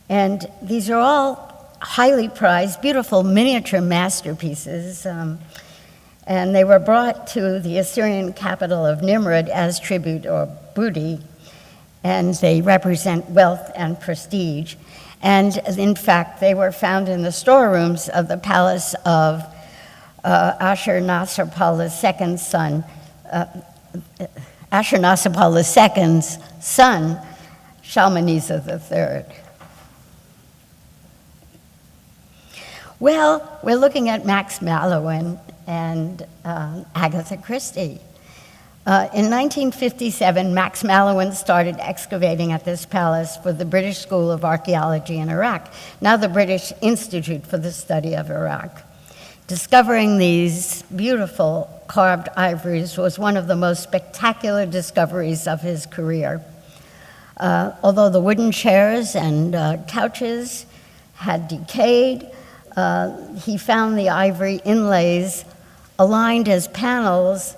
And these are all highly prized, beautiful miniature masterpieces, and they were brought to the Assyrian capital of Nimrud as tribute or booty, and they represent wealth and prestige. And in fact, they were found in the storerooms of the palace of Ashurnasirpal II's son, Shalmaneser III. Well, we're looking at Max Mallowan and Agatha Christie. In 1957, Max Mallowan started excavating at this palace for the British School of Archaeology in Iraq, now the British Institute for the Study of Iraq. Discovering these beautiful carved ivories was one of the most spectacular discoveries of his career. Although the wooden chairs and couches had decayed, he found the ivory inlays aligned as panels.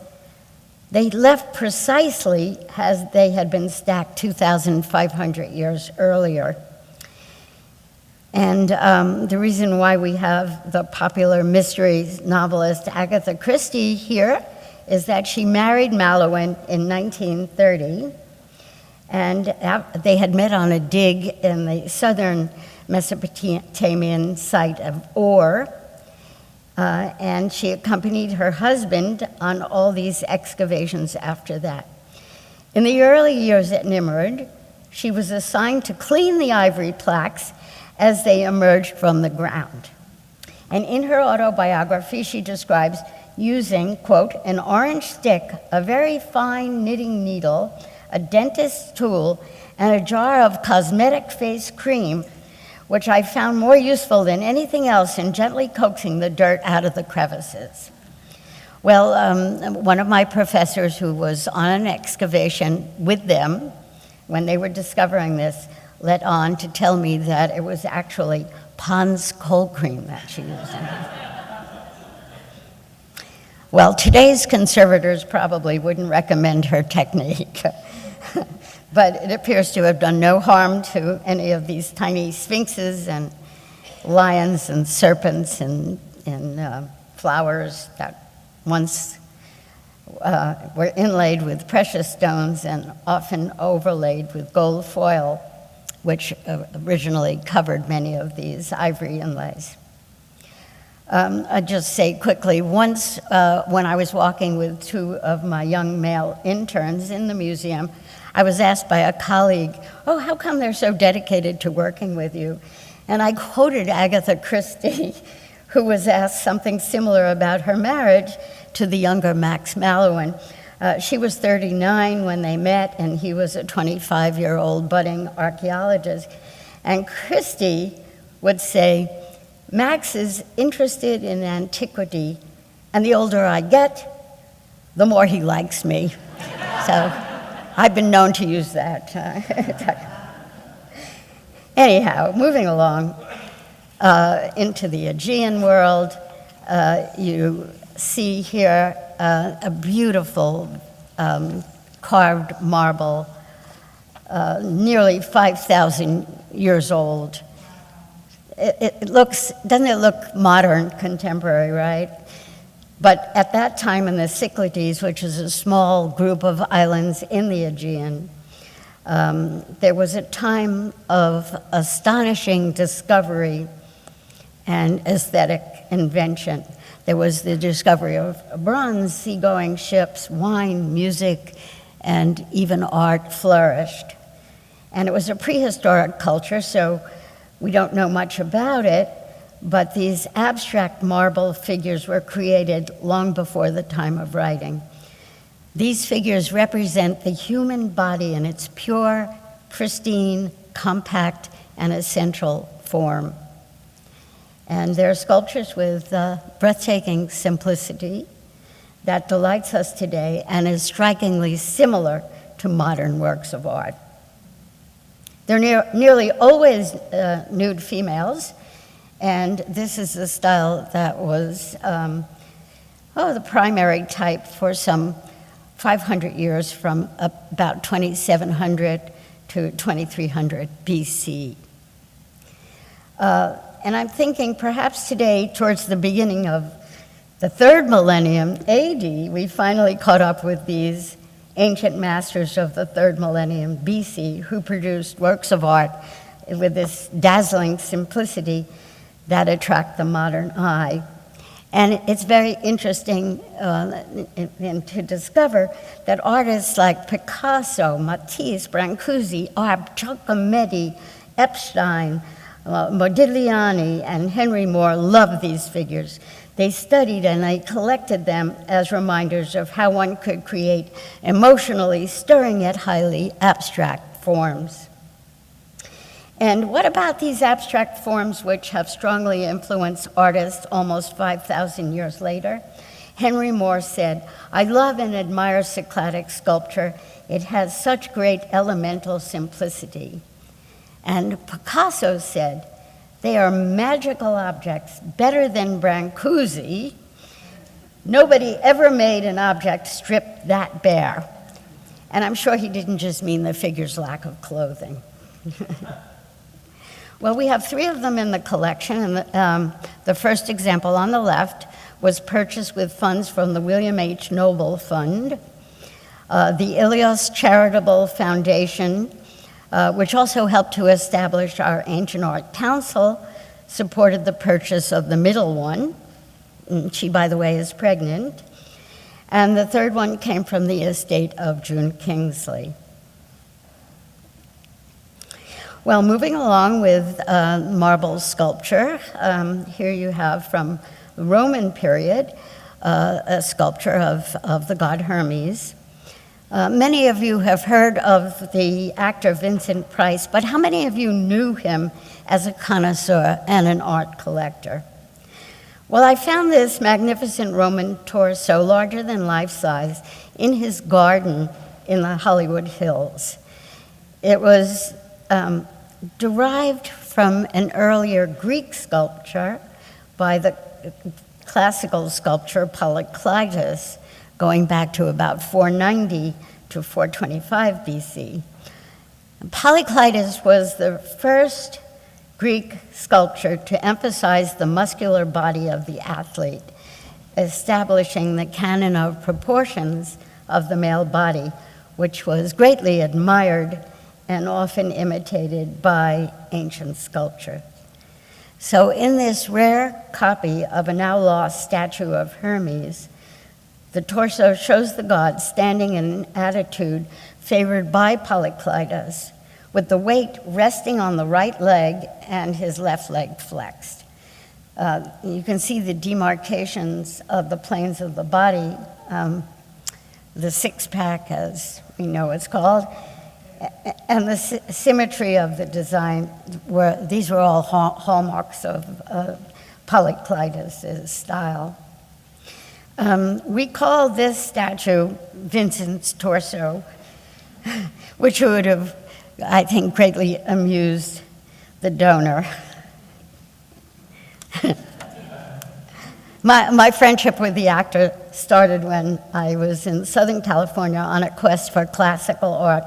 They left precisely as they had been stacked 2,500 years earlier. And the reason why we have the popular mystery novelist Agatha Christie here is that she married Mallowan in 1930, and they had met on a dig in the southern Mesopotamian site of Ur, and she accompanied her husband on all these excavations after that. In the early years at Nimrud, she was assigned to clean the ivory plaques as they emerged from the ground. And in her autobiography, she describes using, quote, an orange stick, a very fine knitting needle, a dentist's tool, and a jar of cosmetic face cream, which I found more useful than anything else in gently coaxing the dirt out of the crevices. Well, one of my professors who was on an excavation with them when they were discovering this let on to tell me that it was actually Pond's cold cream that she used. Well, today's conservators probably wouldn't recommend her technique, but it appears to have done no harm to any of these tiny sphinxes and lions and serpents and flowers that once were inlaid with precious stones and often overlaid with gold foil, which originally covered many of these ivory inlays. I'd just say quickly, once when I was walking with two of my young male interns in the museum, I was asked by a colleague, oh, how come they're so dedicated to working with you? And I quoted Agatha Christie, who was asked something similar about her marriage to the younger Max Mallowan. She was 39 when they met, and he was a 25-year-old budding archaeologist. And Christie would say, Max is interested in antiquity, and the older I get, the more he likes me. So I've been known to use that. Anyhow, moving along into the Aegean world, you see here a beautiful carved marble, nearly 5,000 years old. Doesn't it look modern, contemporary, right? But at that time in the Cyclades, which is a small group of islands in the Aegean, there was a time of astonishing discovery and aesthetic invention. There was the discovery of bronze, seagoing ships, wine, music, and even art flourished. And it was a prehistoric culture, so we don't know much about it, but these abstract marble figures were created long before the time of writing. These figures represent the human body in its pure, pristine, compact, and essential form. And they're sculptures with breathtaking simplicity that delights us today and is strikingly similar to modern works of art. They're nearly always nude females, and this is the style that was the primary type for some 500 years, from about 2700 to 2300 BC. And I'm thinking perhaps today, towards the beginning of the 3rd millennium AD, we finally caught up with these ancient masters of the 3rd millennium BC who produced works of art with this dazzling simplicity that attract the modern eye. And it's very interesting to discover that artists like Picasso, Matisse, Brancusi, Giacometti, Epstein, Modigliani, and Henry Moore loved these figures. They studied and they collected them as reminders of how one could create emotionally stirring yet highly abstract forms. And what about these abstract forms which have strongly influenced artists almost 5,000 years later? Henry Moore said, "I love and admire Cycladic sculpture. It has such great elemental simplicity." And Picasso said, "They are magical objects, better than Brancusi. Nobody ever made an object stripped that bare." And I'm sure he didn't just mean the figure's lack of clothing. Well, we have 3 of them in the collection, and the first example on the left was purchased with funds from the William H. Noble Fund, the Ilios Charitable Foundation, which also helped to establish our Ancient Art Council, supported the purchase of the middle one. She, by the way, is pregnant. And the 3rd one came from the estate of June Kingsley. Well, moving along with marble sculpture, here you have from the Roman period a sculpture of the god Hermes. Many of you have heard of the actor Vincent Price, but how many of you knew him as a connoisseur and an art collector? Well, I found this magnificent Roman torso, larger than life size, in his garden in the Hollywood Hills. It was derived from an earlier Greek sculpture by the classical sculptor Polykleitos, going back to about 490 to 425 BC. Polykleitos was the first Greek sculptor to emphasize the muscular body of the athlete, establishing the canon of proportions of the male body, which was greatly admired and often imitated by ancient sculpture. So in this rare copy of a now lost statue of Hermes, the torso shows the god standing in an attitude favored by Polykleitos, with the weight resting on the right leg and his left leg flexed. You can see the demarcations of the planes of the body, the six-pack, as we know it's called, and the symmetry of the design. These were all hallmarks of Polykleitos' style. We call this statue Vincent's torso, which would have, I think, greatly amused the donor. My friendship with the actor started when I was in Southern California on a quest for classical art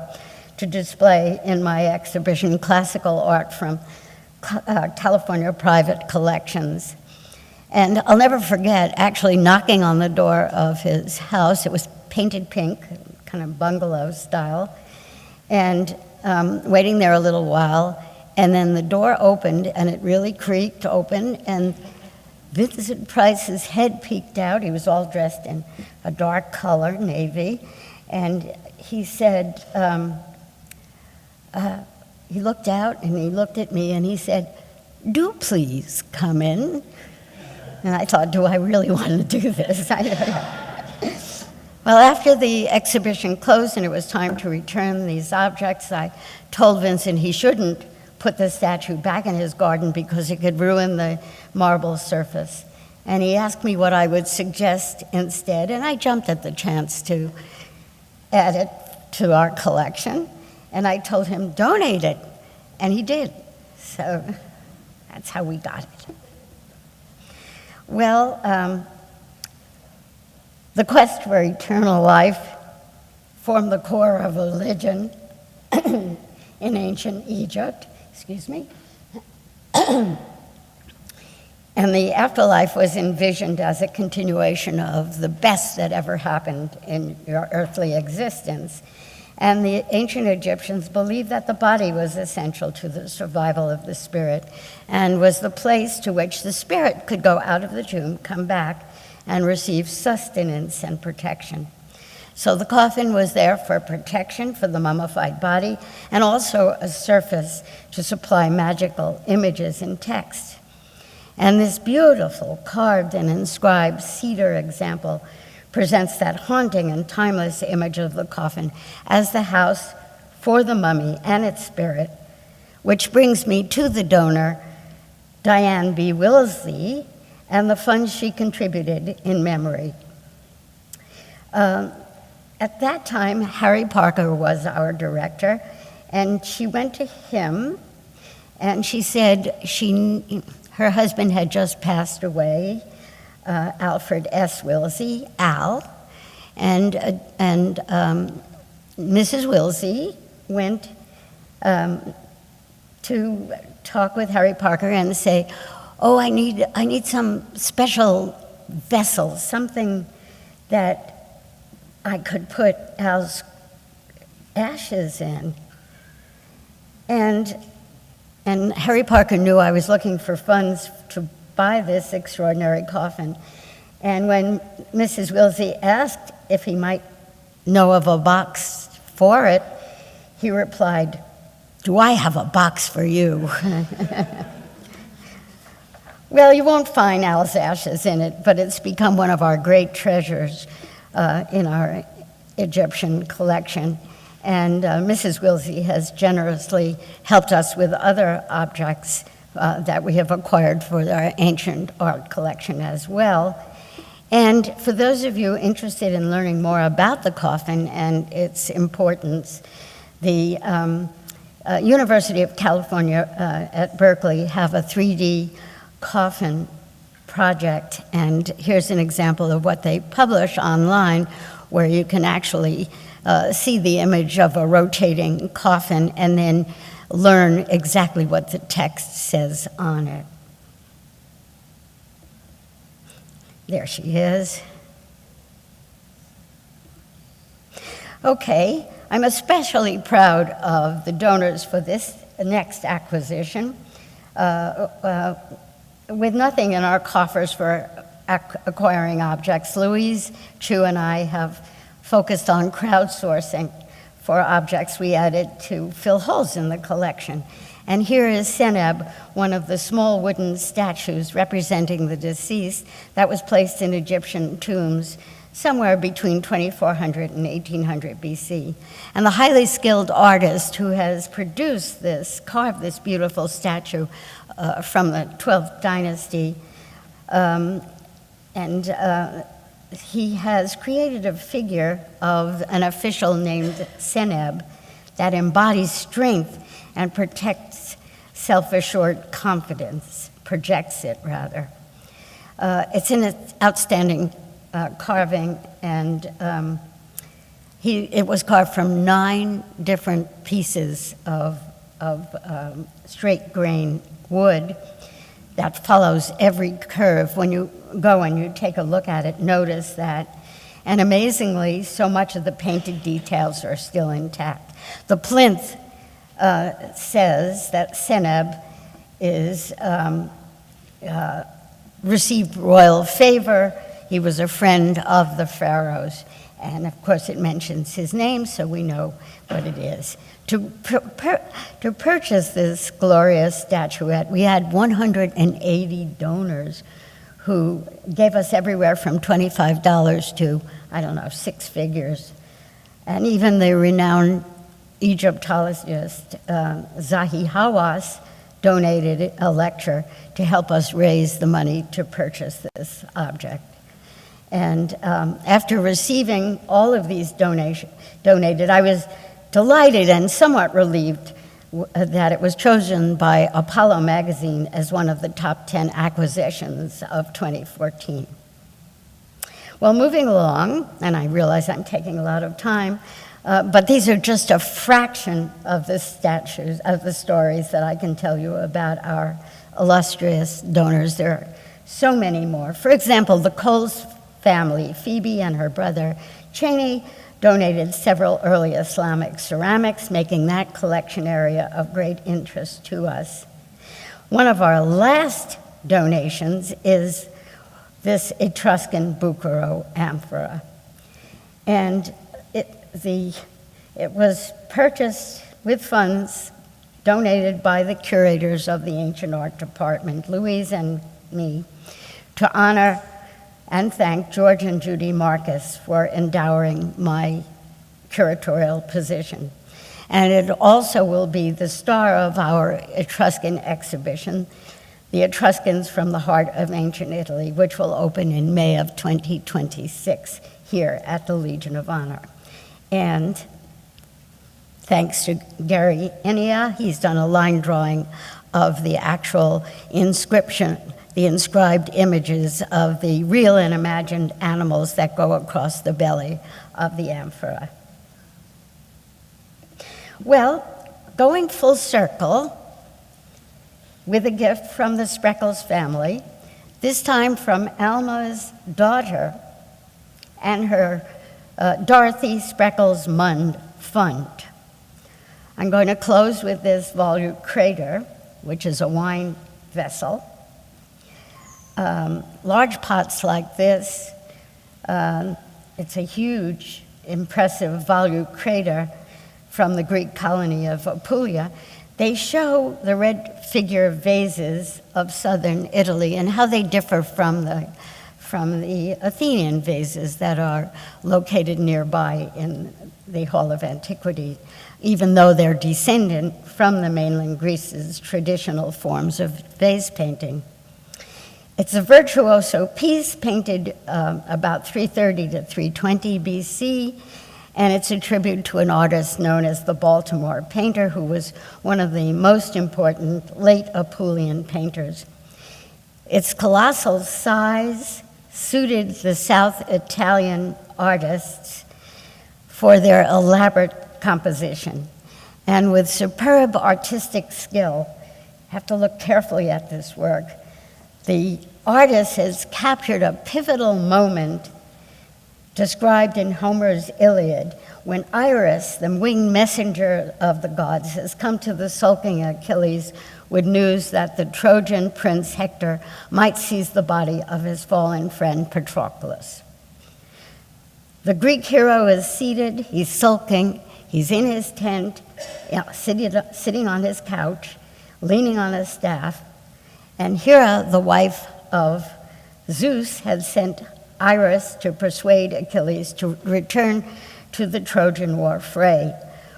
to display in my exhibition classical art from California private collections. And I'll never forget actually knocking on the door of his house. It was painted pink, kind of bungalow style, and waiting there a little while. And then the door opened, and it really creaked open, and Vincent Price's head peeked out. He was all dressed in a dark color, navy, and he said, he looked out and he looked at me and he said, "Do please come in." And I thought, do I really want to do this? Well, after the exhibition closed and it was time to return these objects, I told Vincent he shouldn't put the statue back in his garden because it could ruin the marble surface. And he asked me what I would suggest instead, and I jumped at the chance to add it to our collection. And I told him, donate it, and he did. So that's how we got it. Well, the quest for eternal life formed the core of religion in ancient Egypt. Excuse me. And the afterlife was envisioned as a continuation of the best that ever happened in your earthly existence. And the ancient Egyptians believed that the body was essential to the survival of the spirit and was the place to which the spirit could go out of the tomb, come back, and receive sustenance and protection. So the coffin was there for protection for the mummified body and also a surface to supply magical images and text. And this beautiful carved and inscribed cedar example presents that haunting and timeless image of the coffin as the house for the mummy and its spirit, which brings me to the donor, Diane B. Willsey, and the funds she contributed in memory. At that time, Harry Parker was our director, and she went to him, and she said her husband had just passed away, Alfred S. Willsey, Al, and Mrs. Willsey went to talk with Harry Parker and say, "Oh, I need some special vessel, something that I could put Al's ashes in." And Harry Parker knew I was looking for funds to buy this extraordinary coffin. And when Mrs. Willsey asked if he might know of a box for it, he replied, "Do I have a box for you?" Well, you won't find Al's ashes in it, but it's become one of our great treasures in our Egyptian collection. And Mrs. Willsey has generously helped us with other objects that we have acquired for our ancient art collection as well. And for those of you interested in learning more about the coffin and its importance, the University of California at Berkeley have a 3D coffin project, and here's an example of what they publish online, where you can actually see the image of a rotating coffin and then learn exactly what the text says on it. There she is. Okay, I'm especially proud of the donors for this next acquisition. With nothing in our coffers for acquiring objects, Louise Chu and I have focused on crowdsourcing for objects we added to fill holes in the collection. And here is Seneb, one of the small wooden statues representing the deceased that was placed in Egyptian tombs somewhere between 2400 and 1800 BC. And the highly skilled artist who has produced this, carved this beautiful statue from the 12th dynasty, he has created a figure of an official named Seneb that embodies strength and protects self-assured confidence, projects it rather. It's an outstanding carving, and it was carved from 9 different pieces of straight grain wood that follows every curve. When you go and you take a look at it, notice that. And amazingly, so much of the painted details are still intact. The plinth says that Seneb received royal favor. He was a friend of the Pharaohs. And of course, it mentions his name, so we know what it is. To purchase this glorious statuette, we had 180 donors who gave us everywhere from $25 to, 6 figures. And even the renowned Egyptologist Zahi Hawass donated a lecture to help us raise the money to purchase this object. And after receiving all of these donated, I was delighted and somewhat relieved that it was chosen by Apollo magazine as one of the top 10 acquisitions of 2014. Well, moving along, and I realize I'm taking a lot of time, But these are just a fraction of the statues, of the stories that I can tell you about our illustrious donors. There are so many more. For example, the Coles family, Phoebe and her brother Cheney, donated several early Islamic ceramics, making that collection area of great interest to us. One of our last donations is this Etruscan Bucaro amphora. And it was purchased with funds donated by the curators of the Ancient Art Department, Louise and me, to honor and thank George and Judy Marcus for endowing my curatorial position. And it also will be the star of our Etruscan exhibition, The Etruscans from the Heart of Ancient Italy, which will open in May of 2026 here at the Legion of Honor. And thanks to Gary Inia, he's done a line drawing of the actual inscription, the inscribed images of the real and imagined animals that go across the belly of the amphora. Well, going full circle with a gift from the Spreckels family, this time from Alma's daughter and her Dorothy Spreckels Mund Fund. I'm going to close with this volute crater, which is a wine vessel. Large pots like this, it's a huge, impressive volute crater from the Greek colony of Apulia. They show the red figure vases of southern Italy and how they differ from the Athenian vases that are located nearby in the Hall of Antiquities, even though they're descendant from the mainland Greece's traditional forms of vase painting. It's a virtuoso piece painted about 330 to 320 BC, and it's a tribute to an artist known as the Baltimore painter, who was one of the most important late Apulian painters. Its colossal size suited the South Italian artists for their elaborate composition. And with superb artistic skill, have to look carefully at this work, the artist has captured a pivotal moment described in Homer's Iliad, when Iris, the winged messenger of the gods, has come to the sulking Achilles with news that the Trojan prince Hector might seize the body of his fallen friend Patroclus. The Greek hero is seated, he's sulking, he's in his tent, sitting on his couch, leaning on a staff, and Hera, the wife of Zeus, had sent Iris to persuade Achilles to return to the Trojan War fray,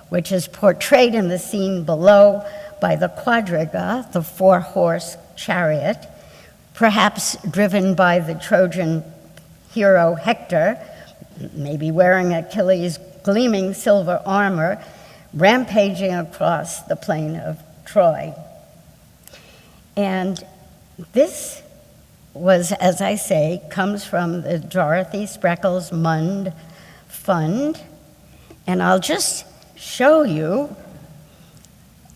which is portrayed in the scene below by the quadriga, the four-horse chariot, perhaps driven by the Trojan hero Hector, maybe wearing Achilles' gleaming silver armor, rampaging across the plain of Troy. And this was, as I say, comes from the Dorothy Spreckels Mund Fund. And I'll just show you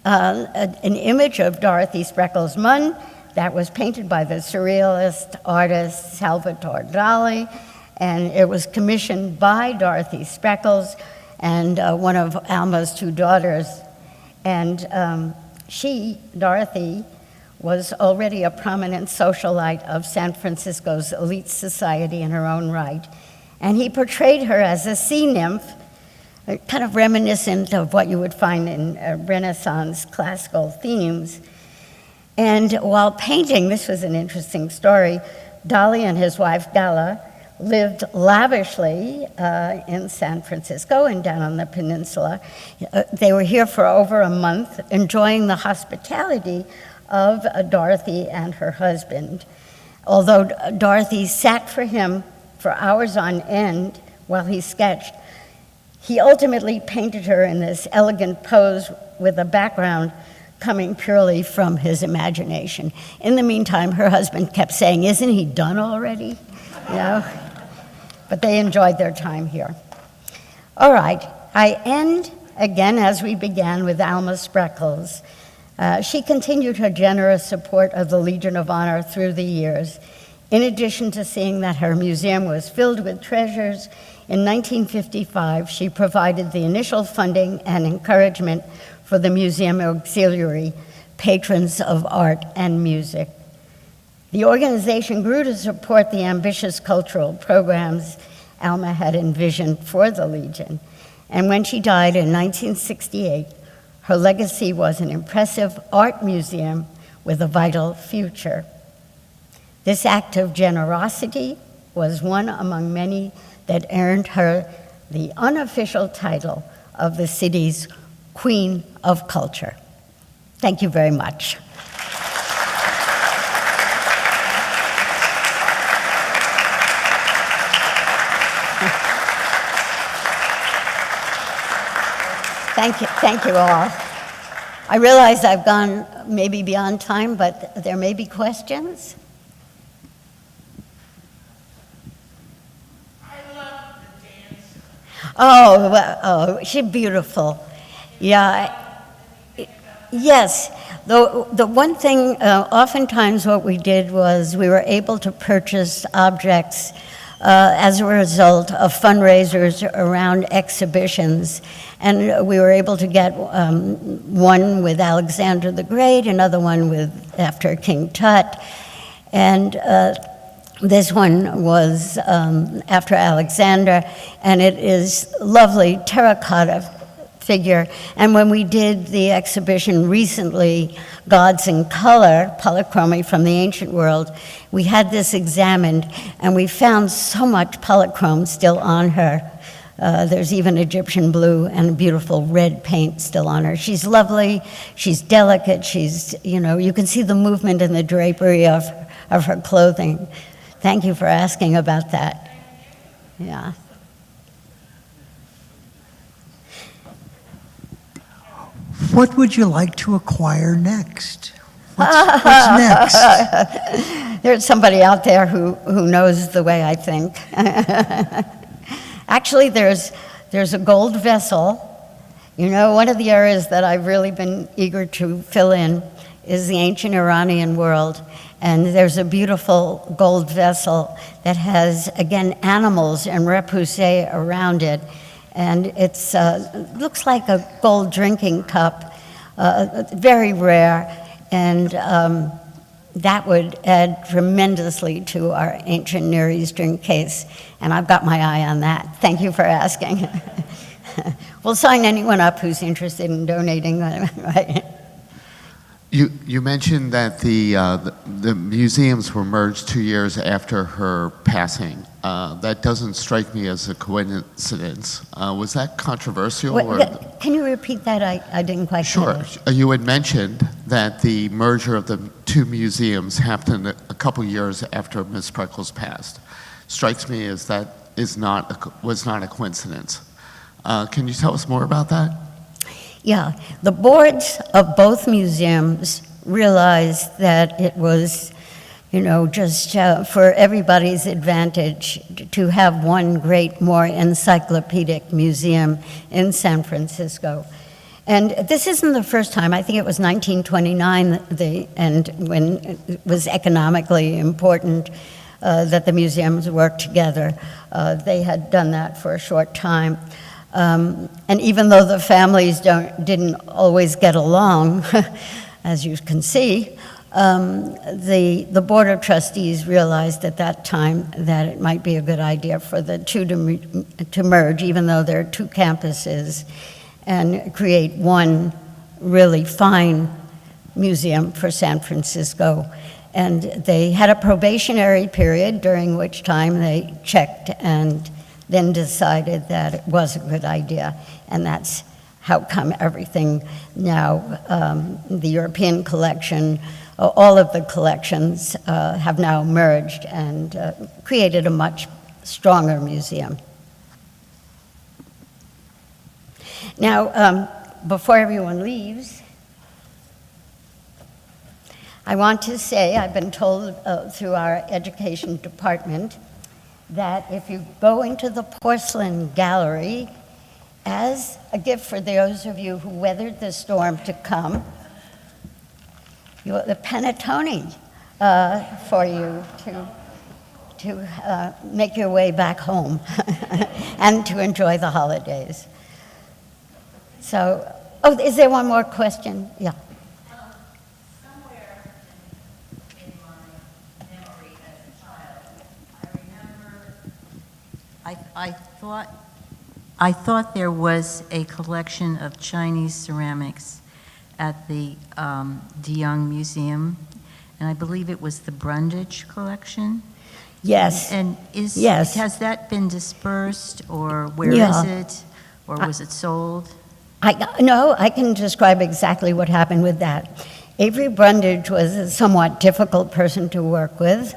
an image of Dorothy Spreckels Mund that was painted by the surrealist artist Salvatore Dali, and it was commissioned by Dorothy Spreckels and one of Alma's two daughters. And Dorothy, was already a prominent socialite of San Francisco's elite society in her own right. And he portrayed her as a sea nymph, kind of reminiscent of what you would find in Renaissance classical themes. And while painting, this was an interesting story, Dali and his wife Gala lived lavishly in San Francisco and down on the peninsula. They were here for over a month, enjoying the hospitality of Dorothy and her husband. Although Dorothy sat for him for hours on end while he sketched, he ultimately painted her in this elegant pose with a background coming purely from his imagination. In the meantime, her husband kept saying, "Isn't he done already?" You know? But they enjoyed their time here. All right, I end, again, as we began, with Alma Spreckels. She continued her generous support of the Legion of Honor through the years. In addition to seeing that her museum was filled with treasures, in 1955, she provided the initial funding and encouragement for the museum auxiliary, Patrons of Art and Music. The organization grew to support the ambitious cultural programs Alma had envisioned for the Legion. And when she died in 1968, her legacy was an impressive art museum with a vital future. This act of generosity was one among many that earned her the unofficial title of the city's Queen of Culture. Thank you very much. Thank you all. I realize I've gone maybe beyond time, but there may be questions. I love the dance. Oh, she's beautiful. Yeah. Yes. The one thing, oftentimes what we did was we were able to purchase objects as a result of fundraisers around exhibitions. And we were able to get one with Alexander the Great, another one after King Tut, and this one was after Alexander, and it is lovely terracotta figure. And when we did the exhibition recently, Gods in Color, polychromy from the ancient world, we had this examined, and we found so much polychrome still on her. There's even Egyptian blue and beautiful red paint still on her. She's lovely, she's delicate, you can see the movement and the drapery of her clothing. Thank you for asking about that. Yeah. What would you like to acquire next? What's next? There's somebody out there who knows the way I think. Actually, there's a gold vessel. One of the areas that I've really been eager to fill in is the ancient Iranian world. And there's a beautiful gold vessel that has, again, animals and repoussé around it. And it looks like a gold drinking cup, very rare. And that would add tremendously to our ancient Near Eastern case. And I've got my eye on that. Thank you for asking. We'll sign anyone up who's interested in donating. Right? You mentioned that the museums were merged 2 years after her passing. That doesn't strike me as a coincidence. Was that controversial? Can you repeat that? I didn't quite Sure. get it. You had mentioned that the merger of the two museums happened a couple years after Ms. Spreckels passed. Strikes me as that was not a coincidence. Can you tell us more about that? Yeah, the boards of both museums realized that it was, just for everybody's advantage to have one great, more encyclopedic museum in San Francisco. And this isn't the first time. I think it was 1929, and when it was economically important that the museums worked together. They had done that for a short time. And even though the families didn't always get along, as you can see, the Board of Trustees realized at that time that it might be a good idea for the two to merge, even though there are two campuses, and create one really fine museum for San Francisco. And they had a probationary period during which time they checked and then decided that it was a good idea, and that's how come everything now, the European collection, all of the collections have now merged and created a much stronger museum. Now, before everyone leaves, I want to say, I've been told through our education department that if you go into the porcelain gallery, as a gift for those of you who weathered the storm to come, the panettone for you to make your way back home and to enjoy the holidays. So, oh, is there one more question? Yeah. Somewhere in my memory as a child, I remember I thought there was a collection of Chinese ceramics at the De Young Museum, and I believe it was the Brundage collection. Yes. And Yes. has that been dispersed, or where is Yeah. it, or was it sold? No, I can describe exactly what happened with that. Avery Brundage was a somewhat difficult person to work with.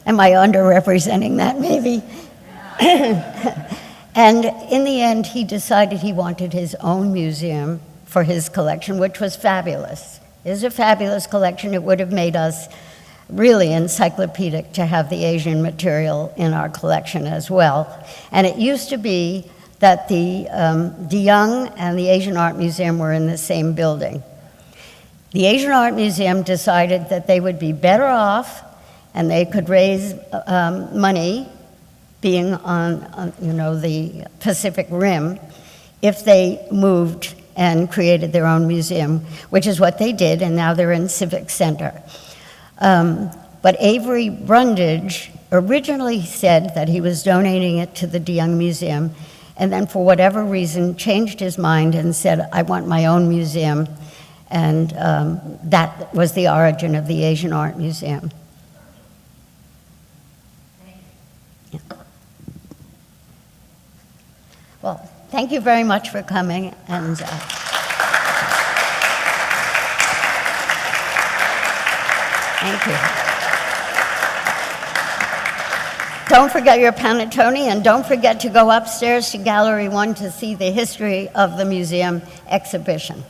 Am I underrepresenting that, maybe? And in the end, he decided he wanted his own museum for his collection, which was fabulous. It is a fabulous collection. It would have made us really encyclopedic to have the Asian material in our collection as well. And it used to be that the De Young and the Asian Art Museum were in the same building. The Asian Art Museum decided that they would be better off and they could raise money, being on the Pacific Rim, if they moved and created their own museum, which is what they did, and now they're in Civic Center. But Avery Brundage originally said that he was donating it to the De Young Museum, and then for whatever reason changed his mind and said, I want my own museum, and that was the origin of the Asian Art Museum. Yeah. Well, thank you very much for coming, and thank you. Don't forget your panettone, and don't forget to go upstairs to Gallery 1 to see the history of the museum exhibition.